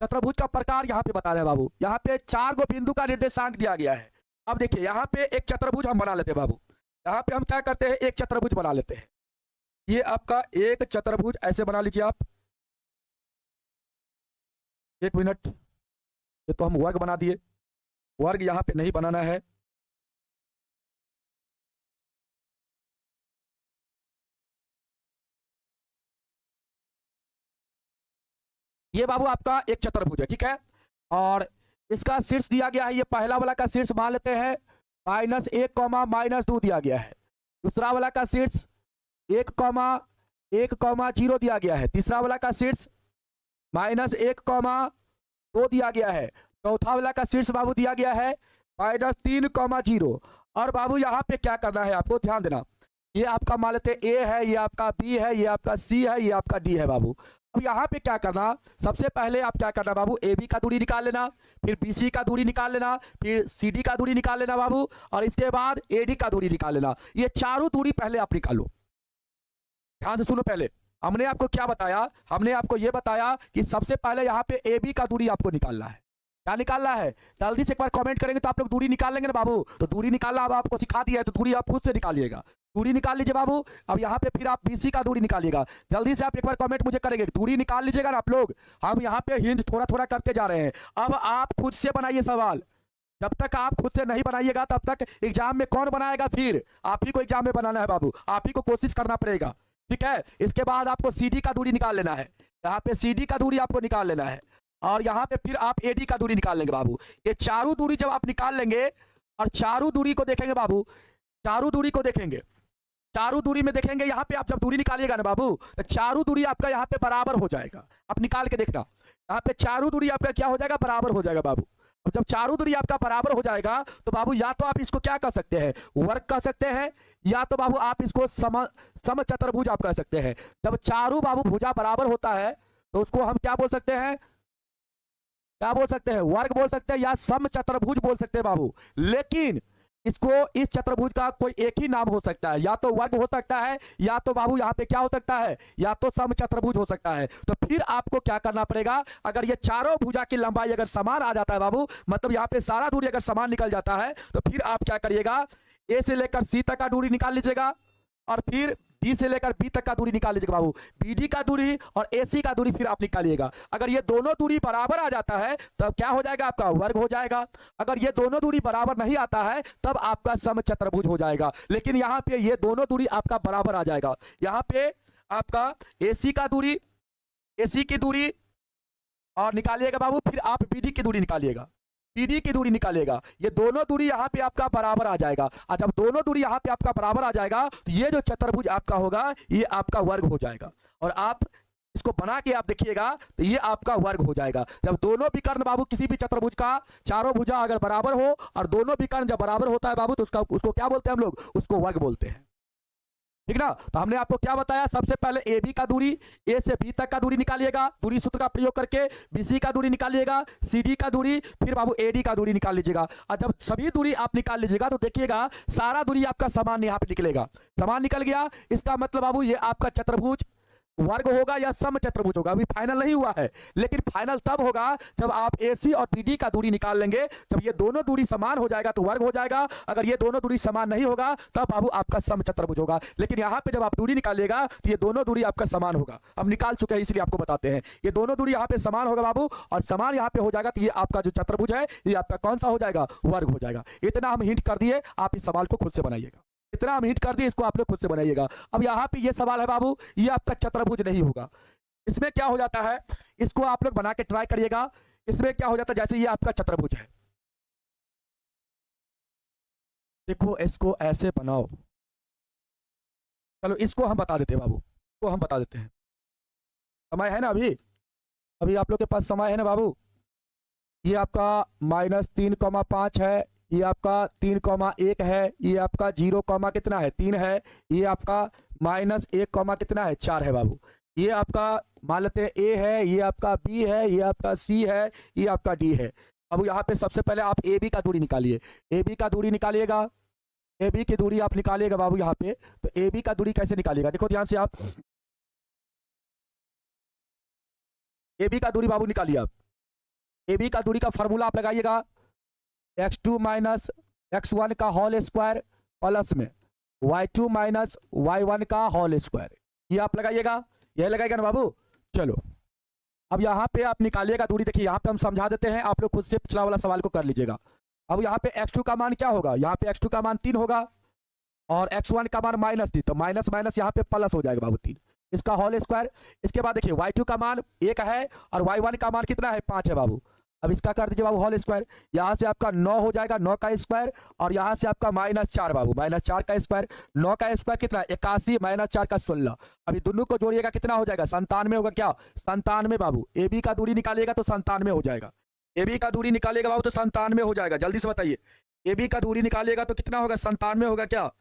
चतुर्भुज का प्रकार यहाँ पे बता रहे हैं बाबू। यहाँ पे 4 गो बिंदु का निर्देशांक दिया गया है। अब देखिए यहाँ पे एक चतुर्भुज हम बना लेते हैं बाबू। यहाँ पे हम क्या करते हैं, एक चतुर्भुज बना लेते हैं। ये आपका एक चतुर्भुज ऐसे बना लीजिए आप। एक मिनट, ये तो हम वर्ग बना दिए, वर्ग यहाँ पे नहीं बनाना है। ये बाबू आपका एक चतुर्भुज है, ठीक है। और इसका शीर्ष दिया गया है, ये पहला वाला का शीर्ष मान लेते हैं -1, -2 दिया गया है। दूसरा वाला का शीर्ष 1, 0 दिया गया है। तीसरा वाला का शीर्ष -1, 2 दिया गया है। चौथा वाला का शीर्ष बाबू दिया गया है -3, 0। और बाबू यहाँ पे क्या करना है आपको ध्यान देना, ये आपका मान लेते A है, ये आपका B है, ये आपका C है, ये आपका D है बाबू। अब यहाँ पे क्या करना, सबसे पहले आप क्या करना बाबू, AB का दूरी निकाल लेना, फिर BC का दूरी निकाल लेना, फिर CD का दूरी निकाल लेना बाबू, और इसके बाद AD का दूरी निकाल लेना। ये चारों दूरी पहले आप निकालो। ध्यान से सुनो, पहले हमने आपको क्या बताया, हमने आपको ये बताया कि सबसे पहले यहाँ पे AB का दूरी आपको निकालना है। क्या निकालना है, जल्दी से एक बार कमेंट करेंगे तो आप लोग दूरी निकाल लेंगे ना बाबू। तो दूरी निकालना अब आपको सिखा दिया है, तो दूरी आप खुद से निकालिएगा। दूरी निकाल लीजिए बाबू। अब यहाँ पे फिर आप BC का दूरी निकालिएगा। जल्दी से आप एक बार कमेंट मुझे करेंगे, दूरी निकाल लीजिएगा ना आप लोग। हम यहाँ पे हिंट थोड़ा थोड़ा करते जा रहे हैं। अब आप खुद से बनाइए सवाल। जब तक आप खुद से नहीं बनाइएगा तब तक एग्जाम में कौन बनाएगा, फिर आप ही को एग्जाम में बनाना है बाबू, आप ही को कोशिश करना पड़ेगा, ठीक है। इसके बाद आपको CD का दूरी निकाल लेना है। यहाँ पे CD का दूरी आपको निकाल लेना है और यहाँ पे फिर आप AD का दूरी निकाल लेंगे बाबू। ये चारों दूरी जब आप निकाल लेंगे और चारों दूरी को देखेंगे बाबू, चारों दूरी को देखेंगे, चारों दूरी में देखेंगे यहाँ पे आप जब दूरी निकालिएगा ना बाबू, तो चारों दूरी आपका यहाँ पे बराबर हो जाएगा। आप निकाल के देखना, यहाँ पे चारों दूरी आपका क्या हो जाएगा, बराबर हो जाएगा बाबू। अब जब चारों दूरी आपका बराबर हो जाएगा तो बाबू या तो आप इसको क्या कर सकते हैं, वर्ग कर सकते हैं, या तो बाबू आप इसको समचतुर्भुज आप कर सकते हैं। जब चारों बाबू भुजा बराबर होता है तो उसको हम क्या बोल सकते हैं, क्या बोल सकते हैं, वर्ग बोल सकते हैं या समचतुर्भुज बोल सकते हैं बाबू। लेकिन इसको, इस चतुर्भुज का कोई एक ही नाम हो सकता है, या तो वर्ग हो सकता है, या तो बाबू यहाँ पे क्या हो सकता है, या तो समचतुर्भुज हो सकता है। तो फिर आपको क्या करना पड़ेगा, अगर ये चारों भुजा की लंबाई अगर समान आ जाता है बाबू, मतलब यहाँ पे सारा दूरी अगर समान निकल जाता है, तो फिर आप क्या करिएगा, A से लेकर C तक का दूरी निकाल लीजिएगा और फिर D से लेकर B तक का दूरी निकाल लीजिएगा बाबू। BD का दूरी और AC का दूरी फिर आप निकालिएगा। अगर ये दोनों दूरी बराबर आ जाता है तब क्या हो जाएगा, आपका वर्ग हो जाएगा। अगर ये दोनों दूरी बराबर नहीं आता है तब आपका समचतुर्भुज हो जाएगा। लेकिन यहाँ पे ये दोनों दूरी आपका बराबर आ जाएगा। यहाँ पे आपका AC का दूरी, AC की दूरी और निकालिएगा बाबू, फिर आप BD की दूरी निकालिएगा, BD की दूरी निकालिएगा। ये दोनों दूरी यहाँ पे आपका बराबर आ जाएगा। और जब दोनों दूरी यहाँ पे आपका बराबर आ जाएगा तो ये जो चतुर्भुज आपका होगा ये आपका वर्ग हो जाएगा। और आप इसको बना के आप देखिएगा तो ये आपका वर्ग हो जाएगा। जब दोनों विकर्ण बाबू किसी भी चतुर्भुज का, चारों भुजा अगर बराबर हो और दोनों विकर्ण जब बराबर होता है बाबू, तो उसको क्या बोलते हैं हम लोग, उसको वर्ग बोलते हैं, ठीक ना। तो हमने आपको क्या बताया, सबसे पहले AB का दूरी, A से B तक का दूरी निकालिएगा, दूरी सूत्र का प्रयोग करके। BC का दूरी निकालिएगा, CD का दूरी, फिर बाबू AD का दूरी निकाल लीजिएगा। और जब सभी दूरी आप निकाल लीजिएगा तो देखिएगा सारा दूरी आपका समान यहाँ पे निकलेगा। समान निकल गया, इसका मतलब बाबू ये आपका चतुर्भुज वर्ग होगा या समचतुर्भुज होगा। अभी फाइनल नहीं हुआ है, लेकिन फाइनल तब होगा जब आप AC और BD का दूरी निकाल लेंगे। जब ये दोनों दूरी समान हो जाएगा तो वर्ग हो जाएगा। अगर ये दोनों दूरी समान नहीं होगा तब बाबू आपका समचतुर्भुज होगा। लेकिन यहाँ पे जब आप दूरी निकालिएगा तो ये दोनों दूरी आपका समान होगा। हम निकाल चुके हैं इसलिए आपको बताते हैं, ये दोनों दूरी यहाँ पे समान होगा बाबू, और समान यहाँ पे हो जाएगा तो ये आपका जो चतुर्भुज है ये आपका कौन सा हो जाएगा, वर्ग हो जाएगा। इतना हम हिंट कर दिए, आप इस सवाल को खुद से बनाइएगा। इतना हम हिट कर दिए, इसको आप लोग खुद से बनाइएगा। अब यहाँ पे ये सवाल है बाबू, ये आपका चतुर्भुज नहीं होगा। इसमें क्या हो जाता है, इसको आप लोग बना के ट्राई करिएगा। इसमें क्या हो जाता है, जैसे ये आपका चतुर्भुज है, देखो इसको ऐसे बनाओ। चलो इसको हम बता देते हैं बाबू, इसको हम बता देते हैं। समय है ना अभी, अभी आप लोग के पास समय है ना बाबू। ये आपका -3,5 है, ये आपका 3,1 है, ये आपका 0, कितना है 3 है, ये आपका -1, कितना है 4 है बाबू। ये आपका मान लेते हैं ए है, ये आपका बी है, ये आपका सी है, ये आपका डी है। अब यहाँ पे सबसे पहले आप ए बी का दूरी निकालिए, ए बी का दूरी निकालिएगा, ए बी की दूरी आप निकालिएगा बाबू यहाँ पे। तो ए बी का दूरी कैसे निकालिएगा, देखो ध्यान से आप, ए बी का दूरी बाबू निकालिए आप। ए बी का दूरी का फॉर्मूला आप लगाइएगा, x2 माइनस x1 का होल स्क्वायर प्लस में y2 माइनस y1 का होल स्क्वायर, ये आप लगाइएगा, यह लगाएगा ना बाबू। चलो अब यहाँ पे आप निकालिएगा दूरी, देखिए यहाँ पे हम समझा देते हैं, आप लोग खुद से पिछला वाला सवाल को कर लीजिएगा। अब यहाँ पे x2 का मान क्या होगा, यहाँ पे x2 का मान 3 होगा और x1 का मान -3, तो माइनस माइनस यहाँ पे प्लस हो जाएगा बाबू 3, इसका होल स्क्वायर। इसके बाद देखिए y2 का मान 1 है और y1 का मान कितना है 5 है बाबू। अब इसका कर दीजिए बाबू होल स्क्वायर, यहाँ से आपका 9 हो जाएगा, 9 का स्क्वायर, और यहाँ से आपका -4 बाबू, -4 का स्क्वायर। 9 का स्क्वायर कितना है 81, -4 का 16। अभी दोनों को जोड़िएगा कितना हो जाएगा 97 होगा, क्या 97 बाबू। ए बी का दूरी निकालिएगा तो 97 हो जाएगा, ए बी का दूरी निकालिएगा बाबू तो 97 हो जाएगा। जल्दी से बताइए, ए बी का दूरी निकालिएगा तो कितना होगा 97 होगा क्या।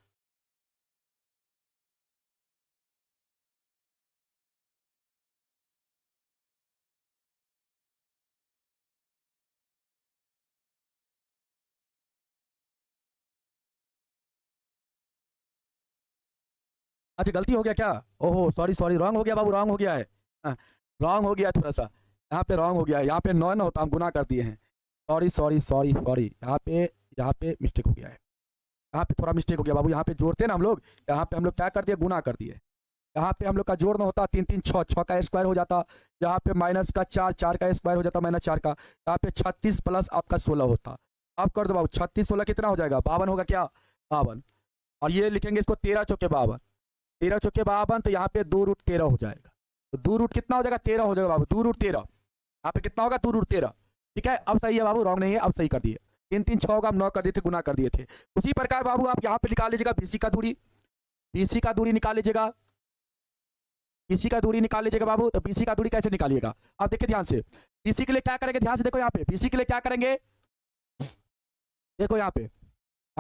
अच्छा गलती हो गया क्या, ओहो सॉरी सॉरी, रॉन्ग हो गया बाबू, रॉन्ग हो गया है, रॉन्ग हो गया थोड़ा सा, यहाँ पे रॉन्ग हो गया है, यहाँ पे 9 होता हम गुना कर दिए हैं, सॉरी सॉरी सॉरी सॉरी, यहाँ पे मिस्टेक हो गया है, यहाँ पे थोड़ा मिस्टेक हो गया बाबू। यहाँ पे जोड़ते हैं ना हम लोग, यहाँ पे हम लोग क्या कर दिए गुना कर दिए, यहाँ पे हम लोग का जोड़ना होता 3 3 6, 6 का स्क्वायर हो जाता, यहाँ पे माइनस का 4, 4 का स्क्वायर हो जाता -4 का, यहाँ पे 36 प्लस आपका 16 होता। अब कर दो बाबू 36 16 कितना हो जाएगा 52 होगा क्या 52, और ये लिखेंगे इसको 13 चौके 52, 13 चौके 52, तो यहाँ पे 2√13 हो जाएगा। तो 2 कितना हो जाएगा 13 हो जाएगा बाबू, 2√13, यहाँ पे कितना होगा 2√13। ठीक है, अब सही है बाबू, रॉन्ग नहीं है, अब सही कर दिए। 3 3 6 होगा, हम 9 कर दिए थे, गुना कर दिए थे। उसी प्रकार बाबू आप यहाँ पे निकाल लीजिएगा बीसी का दूरी, बीसी का दूरी निकाल लीजिएगा, बीसी का दूरी निकाल लीजिएगा बाबू। तो बीसी का दूरी कैसे निकालिएगा, आप देखिए ध्यान से, बीसी के लिए क्या करेंगे, ध्यान से देखो यहाँ पे, बीसी के लिए क्या करेंगे, देखो यहाँ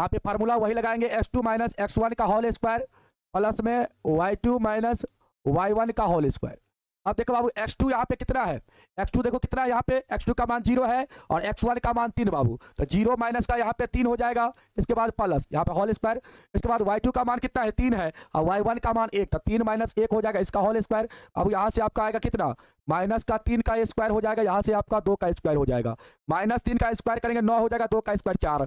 पे फार्मूला वही लगाएंगे, x2 माइनस x1 का होल स्क्वायर प्लस में y2 माइनस y1 का होल स्क्वायर। अब देखो बाबू x2 यहाँ पे कितना है, x2 देखो कितना है, यहाँ पे x2 का मान 0 है और x1 का मान 3 बाबू, तो 0 माइनस का यहाँ पे 3 हो जाएगा, इसके बाद प्लस यहाँ पे होल स्क्वायर। इसके बाद y2 का मान कितना है 3 है और y1 का मान 1, तो 3 माइनस 1 हो जाएगा, इसका होल स्क्वायर। अब यहाँ से आपका आएगा कितना, माइनस का 3 का स्क्वायर हो जाएगा, यहाँ से आपका 2 का स्क्वायर हो जाएगा, -3 का स्क्वायर करेंगे 9 हो जाएगा, 2 का स्क्वायर 4,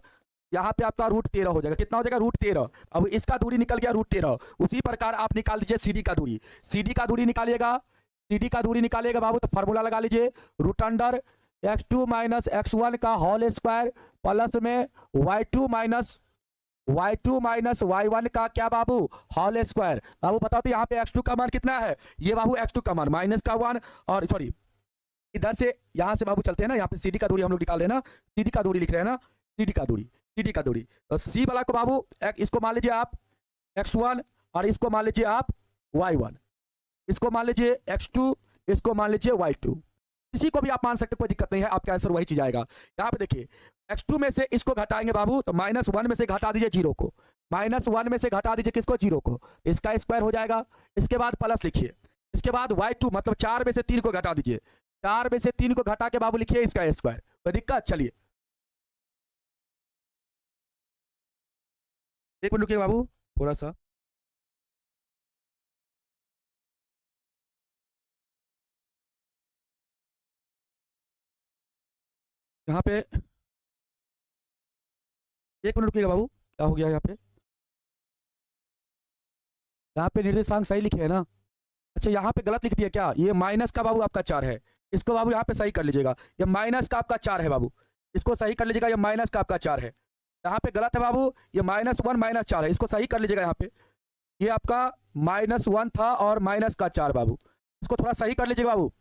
यहाँ पे आपका √13 हो जाएगा, कितना हो जाएगा √13। अब इसका दूरी निकल गया √13। उसी प्रकार आप निकाल लीजिए सीडी का दूरी, सीडी का दूरी निकालिएगा, सीडी का दूरी निकालिएगा बाबू, तो फार्मूला लगा लीजिए, √अंडर x2 माइनस x1 का होल स्क्वायर प्लस में y2 माइनस y1 का क्या बाबू होल स्क्वायर। बाबू बताओ तो यहाँ पे x2 का मान कितना है, ये बाबू x2 का मान -1, और सॉरी इधर से यहाँ से बाबू चलते हैं ना, यहाँ पे सीडी का दूरी हम लोग निकाल रहे हैं ना, सीडी का दूरी लिख रहे हैं ना, सीडी का दूरी, सीडी का दूरी। तो सी वाला को बाबू इसको मान लीजिए आप x1 और इसको मान लीजिए आप y1, इसको मान लीजिए x2, इसको मान लीजिए y2, किसी को भी आप मान सकते, कोई दिक्कत नहीं है, आपका आंसर वही चीज आएगा। यहाँ पे देखिए x2 में से इसको घटाएंगे बाबू, तो -1 में से घटा दीजिए 0 को, -1 में से घटा दीजिए किसको 0 को, इसका स्क्वायर हो जाएगा। इसके बाद प्लस लिखिए, इसके बाद y2 मतलब 4 में से 3 को घटा दीजिए, 4 में से 3 को घटा के बाबू लिखिए इसका स्क्वायर, कोई दिक्कत। चलिए एक मिनट रुकिए बाबू थोड़ा सा, यहाँ पे एक मिनट रुकिएगा बाबू, क्या हो गया यहाँ पे निर्देशांक सही लिखे है ना, अच्छा यहाँ पे गलत लिख दिया क्या, ये माइनस का बाबू आपका 4 है, इसको बाबू यहाँ पे सही कर लीजिएगा, ये माइनस का आपका 4 है बाबू, इसको सही कर लीजिएगा, ये माइनस का आपका 4 है। यहाँ पे गलत है बाबू, ये -1 -4 है, इसको सही कर लीजिएगा। यहाँ पे ये आपका -1 था और माइनस का 4 बाबू, इसको थोड़ा सही कर लीजिएगा बाबू।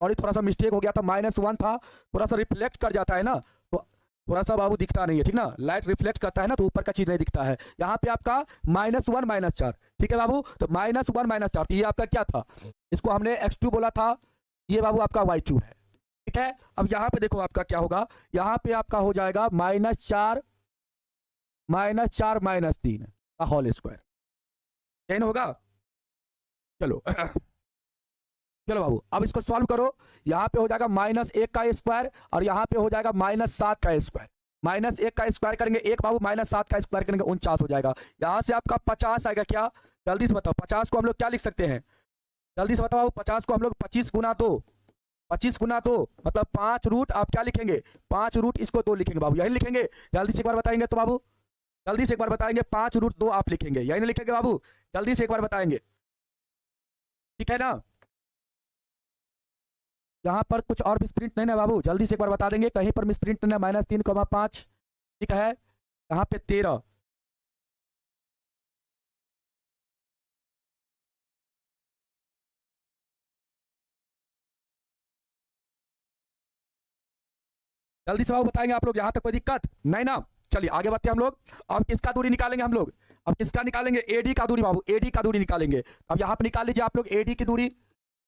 और ये थोड़ा सा मिस्टेक हो गया था, -1 था, थोड़ा सा रिफ्लेक्ट कर जाता है ना, तो थोड़ा सा बाबू दिखता नहीं है, ठीक ना, लाइट रिफ्लेक्ट करता है ना, तो ऊपर का चीज नहीं दिखता है। यहाँ पे आपका -1 -4, ठीक है बाबू। तो -1 -4 ये आपका क्या था, इसको हमने x2 बोला था, ये बाबू आपका y2 है, ठीक है। अब यहाँ पे देखो आपका क्या होगा, यहाँ पे आपका हो जाएगा -4 -3 का होल स्क्वायर, चेन होगा। चलो चलो बाबू, अब इसको सॉल्व करो। यहाँ पे हो जाएगा -1 का स्क्वायर और यहाँ पे हो जाएगा -7 का स्क्वायर। -1 का स्क्वायर करेंगे 1 बाबू, -7 का स्क्वायर करेंगे 49 हो जाएगा। यहाँ से आपका 50 आएगा। क्या, जल्दी से बताओ, 50 को हम लोग क्या लिख सकते हैं, जल्दी से बताओ। 50 को हम लोग 25 गुना 2, 25 गुना 2 मतलब 5 रूट, आप क्या लिखेंगे, 5 रूट इसको 2 लिखेंगे बाबू, यही लिखेंगे। जल्दी से एक बार बताएंगे तो बाबू, जल्दी से एक बार बताएंगे, 5 रूट 2 आप लिखेंगे, यही नहीं लिखेंगे बाबू, जल्दी से एक बार बताएंगे, ठीक है ना। यहाँ पर कुछ और मिसप्रिंट नहीं ना बाबू, जल्दी से एक बार बता देंगे, कहीं पर मिसप्रिंट नहीं है। -3, 5, ठीक है। यहाँ पे 13, जल्दी से बाबू बताएंगे आप लोग, यहाँ तक कोई दिक्कत नहीं ना। चलिए आगे बढ़ते हैं हम लोग। अब किसका दूरी निकालेंगे हम लोग, अब किसका निकालेंगे, एडी का दूरी बाबू, एडी का दूरी निकालेंगे। अब यहाँ पे निकाल लीजिए आप लोग एडी की दूरी,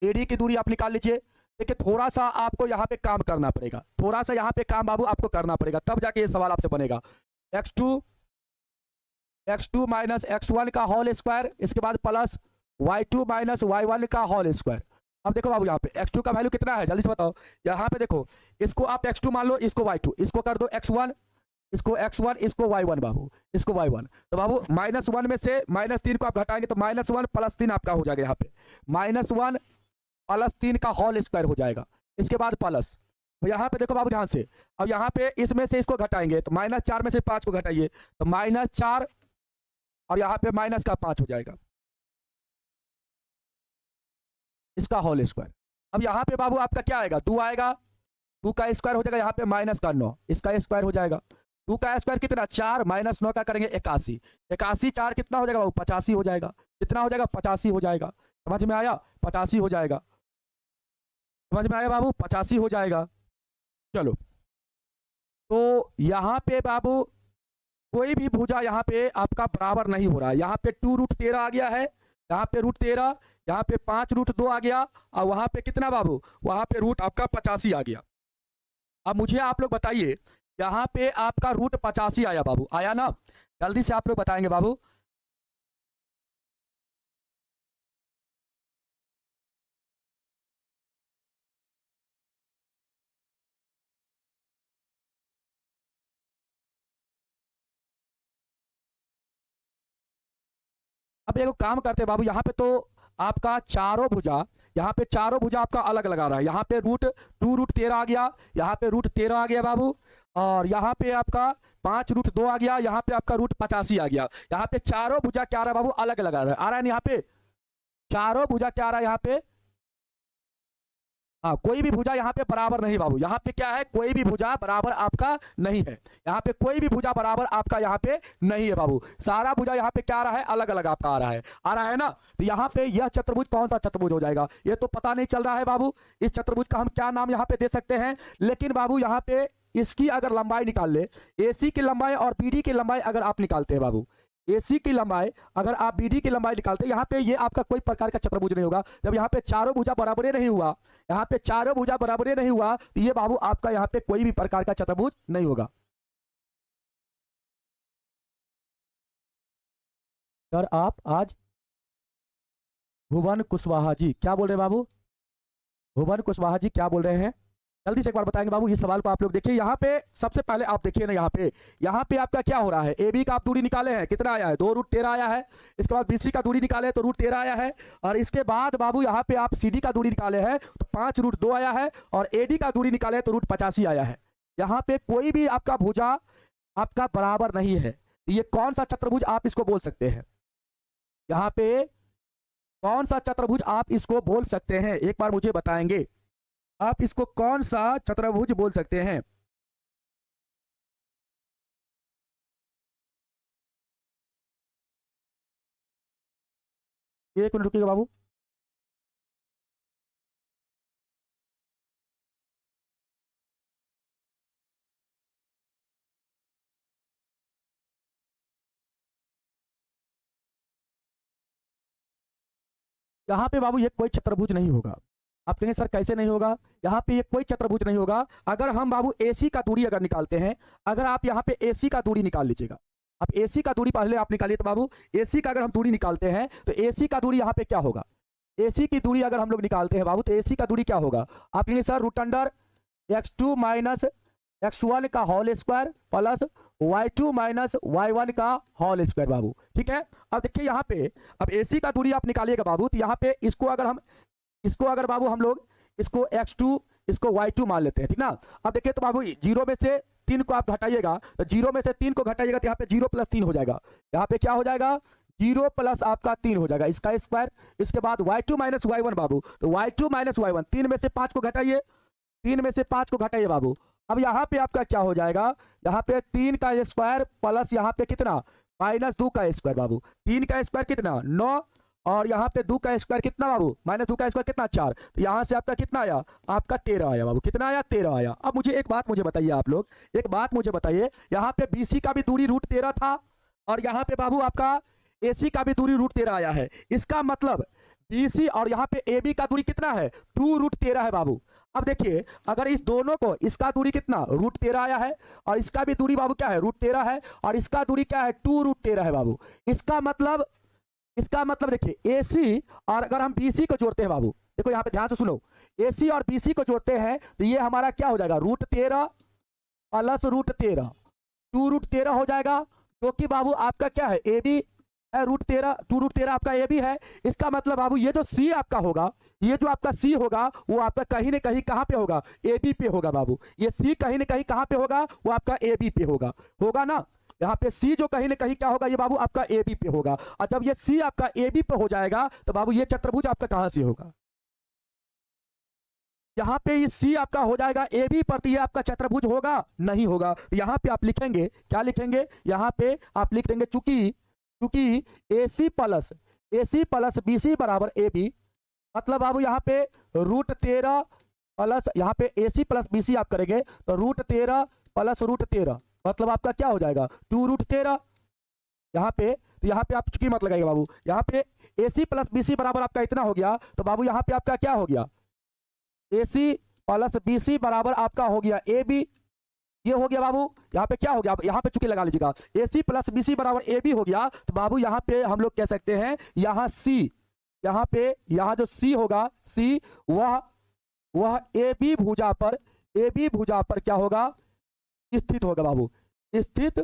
एडी की दूरी आप निकाल लीजिए। देखिए थोड़ा सा आपको यहाँ पे काम करना पड़ेगा, थोड़ा सा यहाँ पे काम बाबू आपको करना पड़ेगा, तब जाके ये सवाल आपसे बनेगा। x2 माइनस x1 का होल स्क्वायर, इसके बाद प्लस y2 माइनस y1 का होल स्क्वायर। अब देखो बाबू यहाँ पे x2 का वैल्यू कितना है, जल्दी से बताओ। यहाँ पे देखो, इसको आप x2 मान लो, इसको y2, इसको कर दो x1, इसको x1, इसको y1 बाबू, इसको y1। तो बाबू -1 में से -3 को आप घटाएंगे तो -1 + 3 आपका हो जाएगा। यहाँ पे -1 + 3 का होल स्क्वायर हो जाएगा, इसके बाद प्लस। तो यहाँ पे देखो बाबू ध्यान से, अब यहाँ पे इसमें से इसको घटाएंगे तो -4 में से 5 को घटाइए तो -4 और यहाँ पे -5 हो जाएगा, इसका होल स्क्वायर। अब यहाँ पे बाबू आपका क्या आएगा, 2 आएगा, 2 का स्क्वायर हो जाएगा, यहाँ पे -9 इसका स्क्वायर हो जाएगा। 2 का स्क्वायर कितना, 4 -9 का करेंगे 81, 81 4 कितना हो जाएगा बाबू, 85 हो जाएगा। कितना हो जाएगा, 85 हो जाएगा। समझ में आया, 85 हो जाएगा, समझ में आया बाबू, 85 हो जाएगा। चलो तो यहाँ पे बाबू कोई भी भुजा यहाँ पे आपका बराबर नहीं हो रहा है। यहाँ पे 2√13 आ गया है, यहाँ पे √13, यहाँ पे 5√2 आ गया, और वहाँ पे कितना बाबू, वहाँ पे रूट आपका 85 आ गया। अब मुझे आप लोग बताइए, यहाँ पे आपका रूट 85 आया बाबू, आया ना, जल्दी से आप लोग बताएंगे बाबू। अब एक काम करते हैं बाबू, यहाँ पे तो आपका चारों भुजा, यहाँ पे चारों भुजा आपका अलग लगा रहा है। यहाँ पे √2√13 आ गया, यहाँ पे √13 आ गया बाबू, और यहाँ पे आपका 5√2 आ गया, यहाँ पे आपका √85 आ गया। यहाँ पे चारों भुजा क्या आ रहा है बाबू, अलग लगा रहा है, आ रहा है ना, यहाँ पे चारों भुजा क्या आ रहा है, यहाँ पे हाँ, कोई भी भुजा यहाँ पे बराबर नहीं बाबू। यहाँ पे क्या है, कोई भी भुजा बराबर आपका नहीं है, यहाँ पे कोई भी भुजा बराबर आपका यहाँ पे नहीं है बाबू। सारा भुजा यहाँ पे क्या आ रहा है, अलग अलग आपका आ रहा है ना। तो यहाँ पे यह चतुर्भुज कौन सा चतुर्भुज हो जाएगा, ये तो पता नहीं चल रहा है बाबू। इस चतुर्भुज का हम क्या नाम यहाँ पे दे सकते हैं, लेकिन बाबू यहाँ पे इसकी अगर लंबाई निकाल ले, AC की लंबाई और BD की लंबाई अगर आप निकालते हैं बाबू, AC की लंबाई अगर आप BD की लंबाई निकालते हैं, यहाँ पे ये आपका कोई प्रकार का चतुर्भुज नहीं होगा। जब यहाँ पे चारों भुजा बराबर नहीं हुआ, यहाँ पे चारों भुजा बराबर नहीं हुआ, तो ये बाबू आपका यहाँ पे कोई भी प्रकार का चतुर्भुज नहीं होगा। सर आप आज भुवन कुशवाहा जी क्या बोल रहे हैं बाबू, भुवन कुशवाहा जी क्या बोल रहे हैं, जल्दी से एक बार बताएंगे बाबू। इस सवाल को आप लोग देखिए, यहाँ पे सबसे पहले आप देखिए ना, यहाँ पे आपका क्या हो रहा है, AB का आप दूरी निकाले हैं, कितना आया है, 2√13 आया है। इसके बाद BC का दूरी निकाले तो √13 आया है, और इसके बाद बाबू यहाँ पे आप CD का दूरी निकाले हैं तो 5√2 आया है, और AD का दूरी निकाले तो √85 आया है। यहाँ पे कोई भी आपका भुजा आपका बराबर नहीं है। ये कौन सा चतुर्भुज आप इसको बोल सकते हैं, यहाँ पे कौन सा चतुर्भुज आप इसको बोल सकते हैं, एक बार मुझे बताएंगे, आप इसको कौन सा चतुर्भुज बोल सकते हैं। 1 मिनट रुकिएगा बाबू। यहाँ पे बाबू ये कोई चतुर्भुज नहीं होगा। आप कहेंगे सर कैसे नहीं होगा? यहाँ पे ये कोई चतुर्भुज नहीं होगा। अगर हम बाबू AC का दूरी अगर निकालते हैं, अगर आप यहाँ पे AC का दूरी निकाल लीजिएगा, आप AC का दूरी पहले आप निकालिए तो बाबू AC का अगर हम दूरी निकालते हैं तो AC का दूरी यहाँ पे क्या होगा? AC की दूरी अगर हम लोग निकालते हैं बाबू तो AC का दूरी क्या होगा? आप कहेंगे सर √* x2 माइनस x1 का whole square plus y2 minus y1 का होल स्क्वायर बाबू। ठीक है, अब देखिए यहाँ पे अब AC का दूरी आप निकालिएगा बाबू तो यहाँ पे इसको अगर बाबू हम लोग इसको x2 इसको y2 मान लेते हैं, ठीक ना। अब देखिए तो बाबू 0 में से 3 को आप घटाइएगा तो 0 में से 3 को घटाइएगा तो यहाँ पे 0 + 3 हो जाएगा। यहाँ पे क्या हो जाएगा? 0 + आपका 3 हो जाएगा इसका स्क्वायर। इसके बाद y2 माइनस y1 बाबू, तो y2 माइनस y1 3 में से 5 को घटाइए, 3 में से 5 को घटाइए बाबू। अब यहाँ पे आपका क्या हो जाएगा? यहाँ पे 3 का स्क्वायर प्लस यहाँ पे कितना -2 का स्क्वायर बाबू। 3 का स्क्वायर कितना 9 और यहाँ पे 2 का स्क्वायर कितना बाबू -2 का स्क्वायर कितना 4। तो यहाँ से आपका कितना आया? आपका 13 आया बाबू। कितना आया? 13 आया। अब मुझे एक बात बताइए आप लोग, एक बात मुझे बताइए, यहाँ पे BC का भी दूरी √13 था और यहाँ पे बाबू आपका AC का भी दूरी √13 आया है। इसका मतलब BC और यहाँ पे AB का दूरी कितना है? 2√13 है बाबू। अब देखिए अगर इस दोनों को, इसका दूरी कितना √13 आया है और इसका भी दूरी बाबू क्या है √13 है और इसका दूरी क्या है 2√13 है बाबू। इसका मतलब देखिए AC और अगर हम BC को जोड़ते हैं बाबू, देखो यहाँ पे ध्यान से सुनो, AC और BC को जोड़ते हैं तो ये हमारा क्या हो जाएगा √13 प्लस √13 2√13 हो जाएगा, जो कि बाबू आपका क्या है AB है √13 2√13 आपका AB है। इसका मतलब बाबू ये जो C आपका होगा, ये जो आपका C होगा वो आपका कहीं ना कहीं कहाँ पे होगा? AB पे होगा बाबू। ये C कहीं ना कहीं कहाँ पे होगा? वो आपका AB पे होगा ना। यहाँ पे C जो कहीं ना कहीं क्या होगा? ये बाबू आपका AB पे होगा। और जब ये C आपका AB पे हो जाएगा तो बाबू ये चतुर्भुज आपका कहाँ से होगा? यहाँ पे ये C आपका हो जाएगा AB पर, तो ये आपका चतुर्भुज होगा नहीं होगा। यहाँ पे आप लिखेंगे, क्या लिखेंगे? यहाँ पे आप लिख देंगे चूंकि AC प्लस BC बराबर AB, मतलब बाबू यहाँ पे √13 प्लस यहाँ पे AC प्लस BC आप करेंगे तो √13 प्लस √13 मतलब आपका क्या हो जाएगा 2√13। यहाँ पे आप चूंकि मत लगाइएगा बाबू, यहाँ पे AC प्लस BC बराबर आपका इतना हो गया तो बाबू यहाँ पे आपका क्या हो गया? AC प्लस BC बराबर आपका हो गया AB। ये हो गया बाबू। यहाँ पे क्या हो गया? यहाँ पे चूंकि लगा लीजिएगा AC प्लस BC बराबर AB हो गया तो बाबू यहाँ पे हम लोग कह सकते हैं यहाँ C, यहाँ जो C होगा C वह AB भुजा पर क्या होगा? स्थित होगा बाबू, स्थित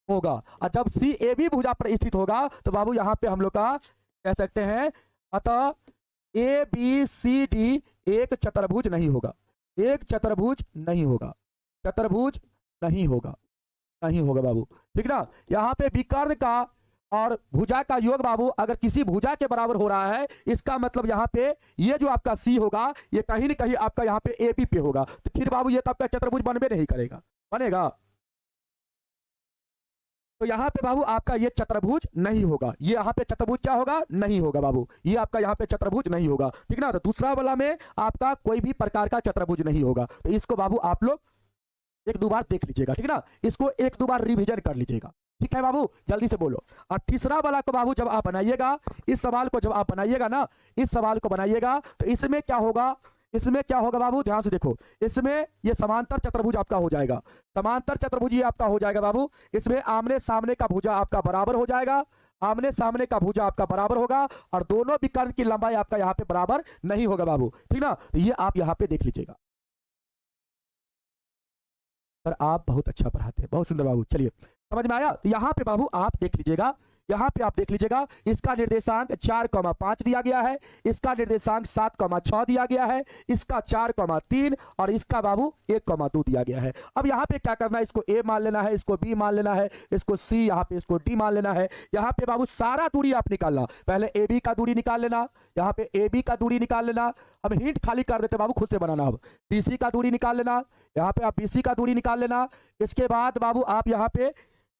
होगा। और जब C AB भुजा पर स्थित होगा तो बाबू यहाँ पे हम लोग का कह सकते हैं अतः ABCD एक चतुर्भुज नहीं होगा, एक चतुर्भुज नहीं होगा, चतुर्भुज नहीं होगा बाबू। ठीक ना। यहाँ पे विकर्ण का और भुजा का योग बाबू अगर किसी भुजा के बराबर हो रहा है, इसका मतलब यहाँ पे ये जो आपका C होगा ये कहीं ना कहीं आपका यहाँ पे AB पे होगा, तो फिर बाबू ये तो आपका चतुर्भुज बनबे नहीं करेगा, बनेगा? तो यहाँ पे बाबू आपका ये चतुर्भुज नहीं होगा। ये यहाँ पे चतुर्भुज क्या होगा? नहीं होगा बाबू। ये आपका यहाँ पे चतुर्भुज नहीं होगा। ठीक ना। तो दूसरा वाला में आपका कोई भी प्रकार का चतुर्भुज नहीं होगा। तो इसको बाबू आप लोग 1-2 बार देख लीजिएगा, ठीक ना। इसको 1-2 बार रिवीजन कर लीजिएगा, ठीक है बाबू, जल्दी से बोलो। और तीसरा वाला को बाबू जब आप बनाइएगा, इस सवाल को जब आप बनाइएगा ना, इस सवाल को बनाइएगा तो इसमें क्या होगा? इसमें क्या होगा बाबू? ध्यान से देखो, इसमें ये समांतर चतुर्भुज आपका हो जाएगा। समांतर चतुर्भुज ये आपका हो जाएगा बाबू। इसमें आमने सामने का भुजा आपका बराबर हो जाएगा, आमने सामने का भुजा आपका बराबर होगा और दोनों विकर्ण की लंबाई आपका यहाँ पे बराबर नहीं होगा बाबू, ठीक ना। तो ये आप यहाँ पे देख लीजिएगा। सर आप बहुत अच्छा पढ़ाते हैं, बहुत सुंदर बाबू। चलिए समझ में आया? तो यहाँ पे बाबू आप देख लीजिएगा, यहाँ पे आप देख लीजिएगा, इसका निर्देशांक 4,5 दिया गया है, इसका निर्देशांक 7,6 दिया गया है, इसका 4,3 और इसका बाबू 1,2 दिया गया है। अब यहाँ पे क्या करना है? इसको A मान लेना है, इसको B मान लेना है, इसको C, यहाँ पे इसको D मान लेना है। यहाँ पे बाबू सारा दूरी आप निकालना, पहले AB का दूरी निकाल लेना, यहाँ पे AB का दूरी निकाल लेना। अब हिंट खाली कर देते बाबू, खुद से बनाना। अब BC का दूरी निकाल लेना, यहाँ पे आप BC का दूरी निकाल लेना। इसके बाद बाबू आप यहाँ पे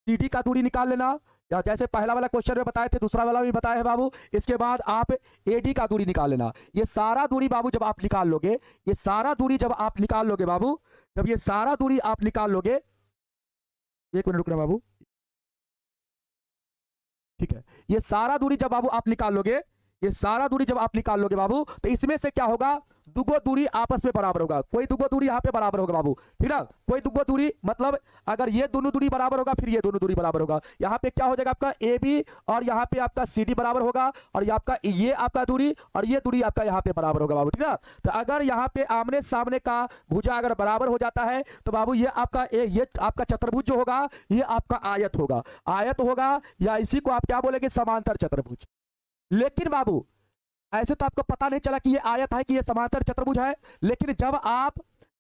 CD का दूरी निकाल लेना, या जैसे पहला वाला क्वेश्चन में बताए थे, दूसरा वाला भी बताया है बाबू। इसके बाद आप एडी का दूरी निकाल लेना। ये सारा दूरी बाबू जब आप निकाल लोगे, ये सारा दूरी जब आप निकाल लोगे बाबू, जब ये सारा दूरी आप निकाल लोगे, एक मिनट रुकना बाबू, ठीक है, ये सारा दूरी जब बाबू आप निकाल लोगे, ये सारा दूरी जब आप निकाल लोगे बाबू, तो इसमें से क्या होगा, दुगो दूरी आपस में बराबर होगा। कोई दुगो दूरी यहाँ पे बराबर होगा बाबू, ठीक ना। कोई दुगो दूरी मतलब अगर ये दोनों दूरी बराबर होगा, फिर ये दोनों दूरी बराबर होगा। यहाँ पे क्या हो जाएगा आपका ए बी, और यहाँ पे आपका सी डी बराबर होगा, और ये आपका दूरी और ये दूरी आपका यहाँ पे बराबर होगा बाबू, ठीक ना। तो अगर यहाँ पे आमने सामने का भुजा अगर बराबर हो जाता है तो बाबू ये आपका चतुर्भुज जो होगा, ये आपका आयत होगा। आयत होगा, या इसी को आप क्या बोलेंगे, समांतर चतुर्भुज। लेकिन बाबू ऐसे तो आपको पता नहीं चला कि ये आयत है कि ये समांतर चतुर्भुज है, लेकिन जब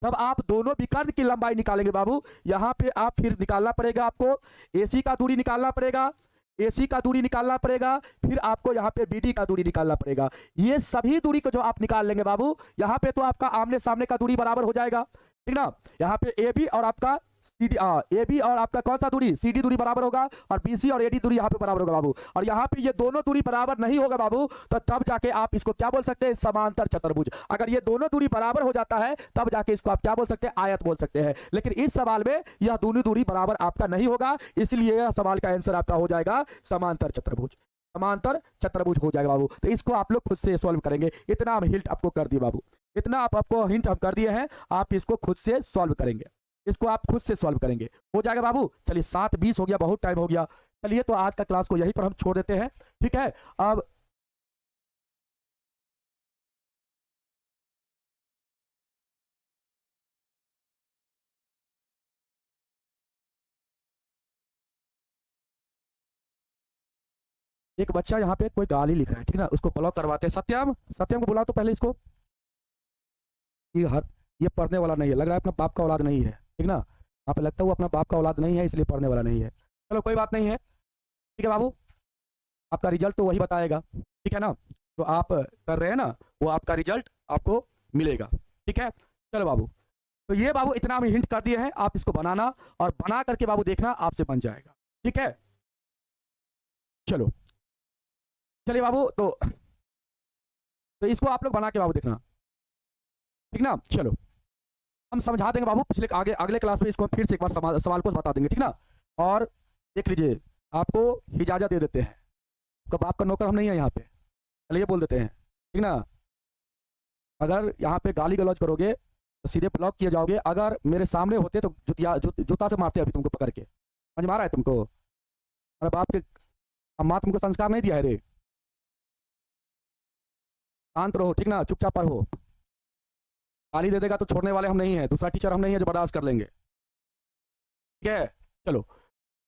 आप दोनों विकर्ण की लंबाई निकालेंगे बाबू, यहां पे आप फिर निकालना पड़ेगा आपको, एसी का दूरी निकालना पड़ेगा, एसी का दूरी निकालना पड़ेगा, फिर आपको यहाँ पे बीडी का दूरी निकालना पड़ेगा। ये सभी दूरी को जो आप निकाल लेंगे बाबू, यहाँ पे तो आपका आमने सामने का दूरी बराबर हो जाएगा, ठीक ना। यहाँ पे ए बी और आपका ए बी और आपका कौन सा दूरी, सी डी दूरी बराबर होगा, और बी सी और ए डी दूरी यहाँ पे बराबर होगा बाबू। और यहाँ पे ये दोनों दूरी बराबर नहीं होगा बाबू, तो तब जाके आप इसको क्या बोल सकते हैं, समांतर चतुर्भुज। अगर ये दोनों दूरी बराबर हो जाता है तब जाके इसको आप क्या बोल सकते हैं, आयत बोल सकते हैं। लेकिन इस सवाल में यह दोनों दूरी बराबर आपका नहीं होगा, इसलिए यह सवाल का आंसर आपका हो जाएगा समांतर चतुर्भुज। समांतर चतुर्भुज हो जाएगा बाबू। तो इसको आप लोग खुद से सॉल्व करेंगे। इतना हम हिंट आपको कर दिए बाबू, इतना आपको हिंट हम कर दिए हैं, आप इसको खुद से सॉल्व करेंगे, इसको आप खुद से सॉल्व करेंगे, हो जाएगा बाबू। चलिए 7:20 हो गया, बहुत टाइम हो गया। चलिए तो आज का क्लास को यहीं पर हम छोड़ देते हैं, ठीक है। अब एक बच्चा यहाँ पे कोई गाली लिख रहा है, ठीक ना, उसको ब्लॉक करवाते हैं। सत्यम, सत्यम को बुलाओ तो पहले इसको। ये पढ़ने वाला नहीं है, लग रहा है अपना बाप का औलाद नहीं है, ठीक ना। यहाँ पे लगता है वो अपना बाप का औलाद नहीं है, इसलिए पढ़ने वाला नहीं है। चलो कोई बात नहीं है, ठीक है बाबू, आपका रिजल्ट तो वही बताएगा, ठीक है ना। तो आप कर रहे हैं ना, वो आपका रिजल्ट आपको मिलेगा, ठीक है। चलो बाबू, तो ये बाबू इतना हम हिंट कर दिए हैं, आप इसको बनाना और बना करके बाबू देखना आपसे बन जाएगा, ठीक है। चलो चलिए बाबू, तो इसको आप लोग बना के बाबू देखना, ठीक ना। चलो हम समझा देंगे बाबू, पिछले अगले क्लास में इसको फिर से एक बार सवाल को बता देंगे, ठीक ना। और देख लीजिए, आपको इजाजत दे देते हैं, कब आपका नौकर हम नहीं है यहाँ पे, चलिए बोल देते हैं, ठीक ना। अगर यहाँ पे गाली गलौज करोगे तो सीधे ब्लॉक किए जाओगे। अगर मेरे सामने होते तो जूता से मारते अभी तुमको पकड़ के, समझ मारा है तुमको, अरे बाप के अम्मा तुमको संस्कार नहीं दिया है रे। शांत रहो, ठीक ना, चुपचाप पढ़ो। गाली दे देगा तो छोड़ने वाले हम नहीं हैं, दूसरा टीचर हम नहीं है जो बर्दाश्त कर लेंगे, ठीक है। चलो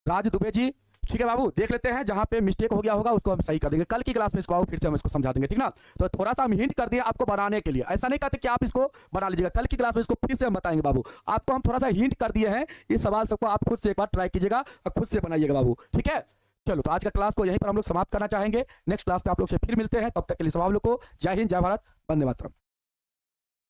राज दुबे जी, ठीक है बाबू, देख लेते हैं जहां पे मिस्टेक हो गया होगा उसको हम सही कर देंगे। कल की क्लास में इसको आओ, फिर से हम इसको समझा देंगे, ठीक ना। तो थोड़ा सा हम हिंट कर दिए आपको बनाने के लिए, ऐसा नहीं कहते कि आप इसको बना लीजिएगा, कल की क्लास में इसको फिर से हम बताएंगे बाबू। आपको हम थोड़ा सा हिंट कर दिए हैं, इस सवाल सबको आप खुद से एक बार ट्राई कीजिएगा और खुद से बनाइएगा बाबू, ठीक है। चलो तो आज का क्लास को यहीं पर हम लोग समाप्त करना चाहेंगे, नेक्स्ट क्लास पे आप लोग से फिर मिलते हैं, तब तक के लिए सब आप लोग को जय हिंद, जय भारत, वंदे मातरम।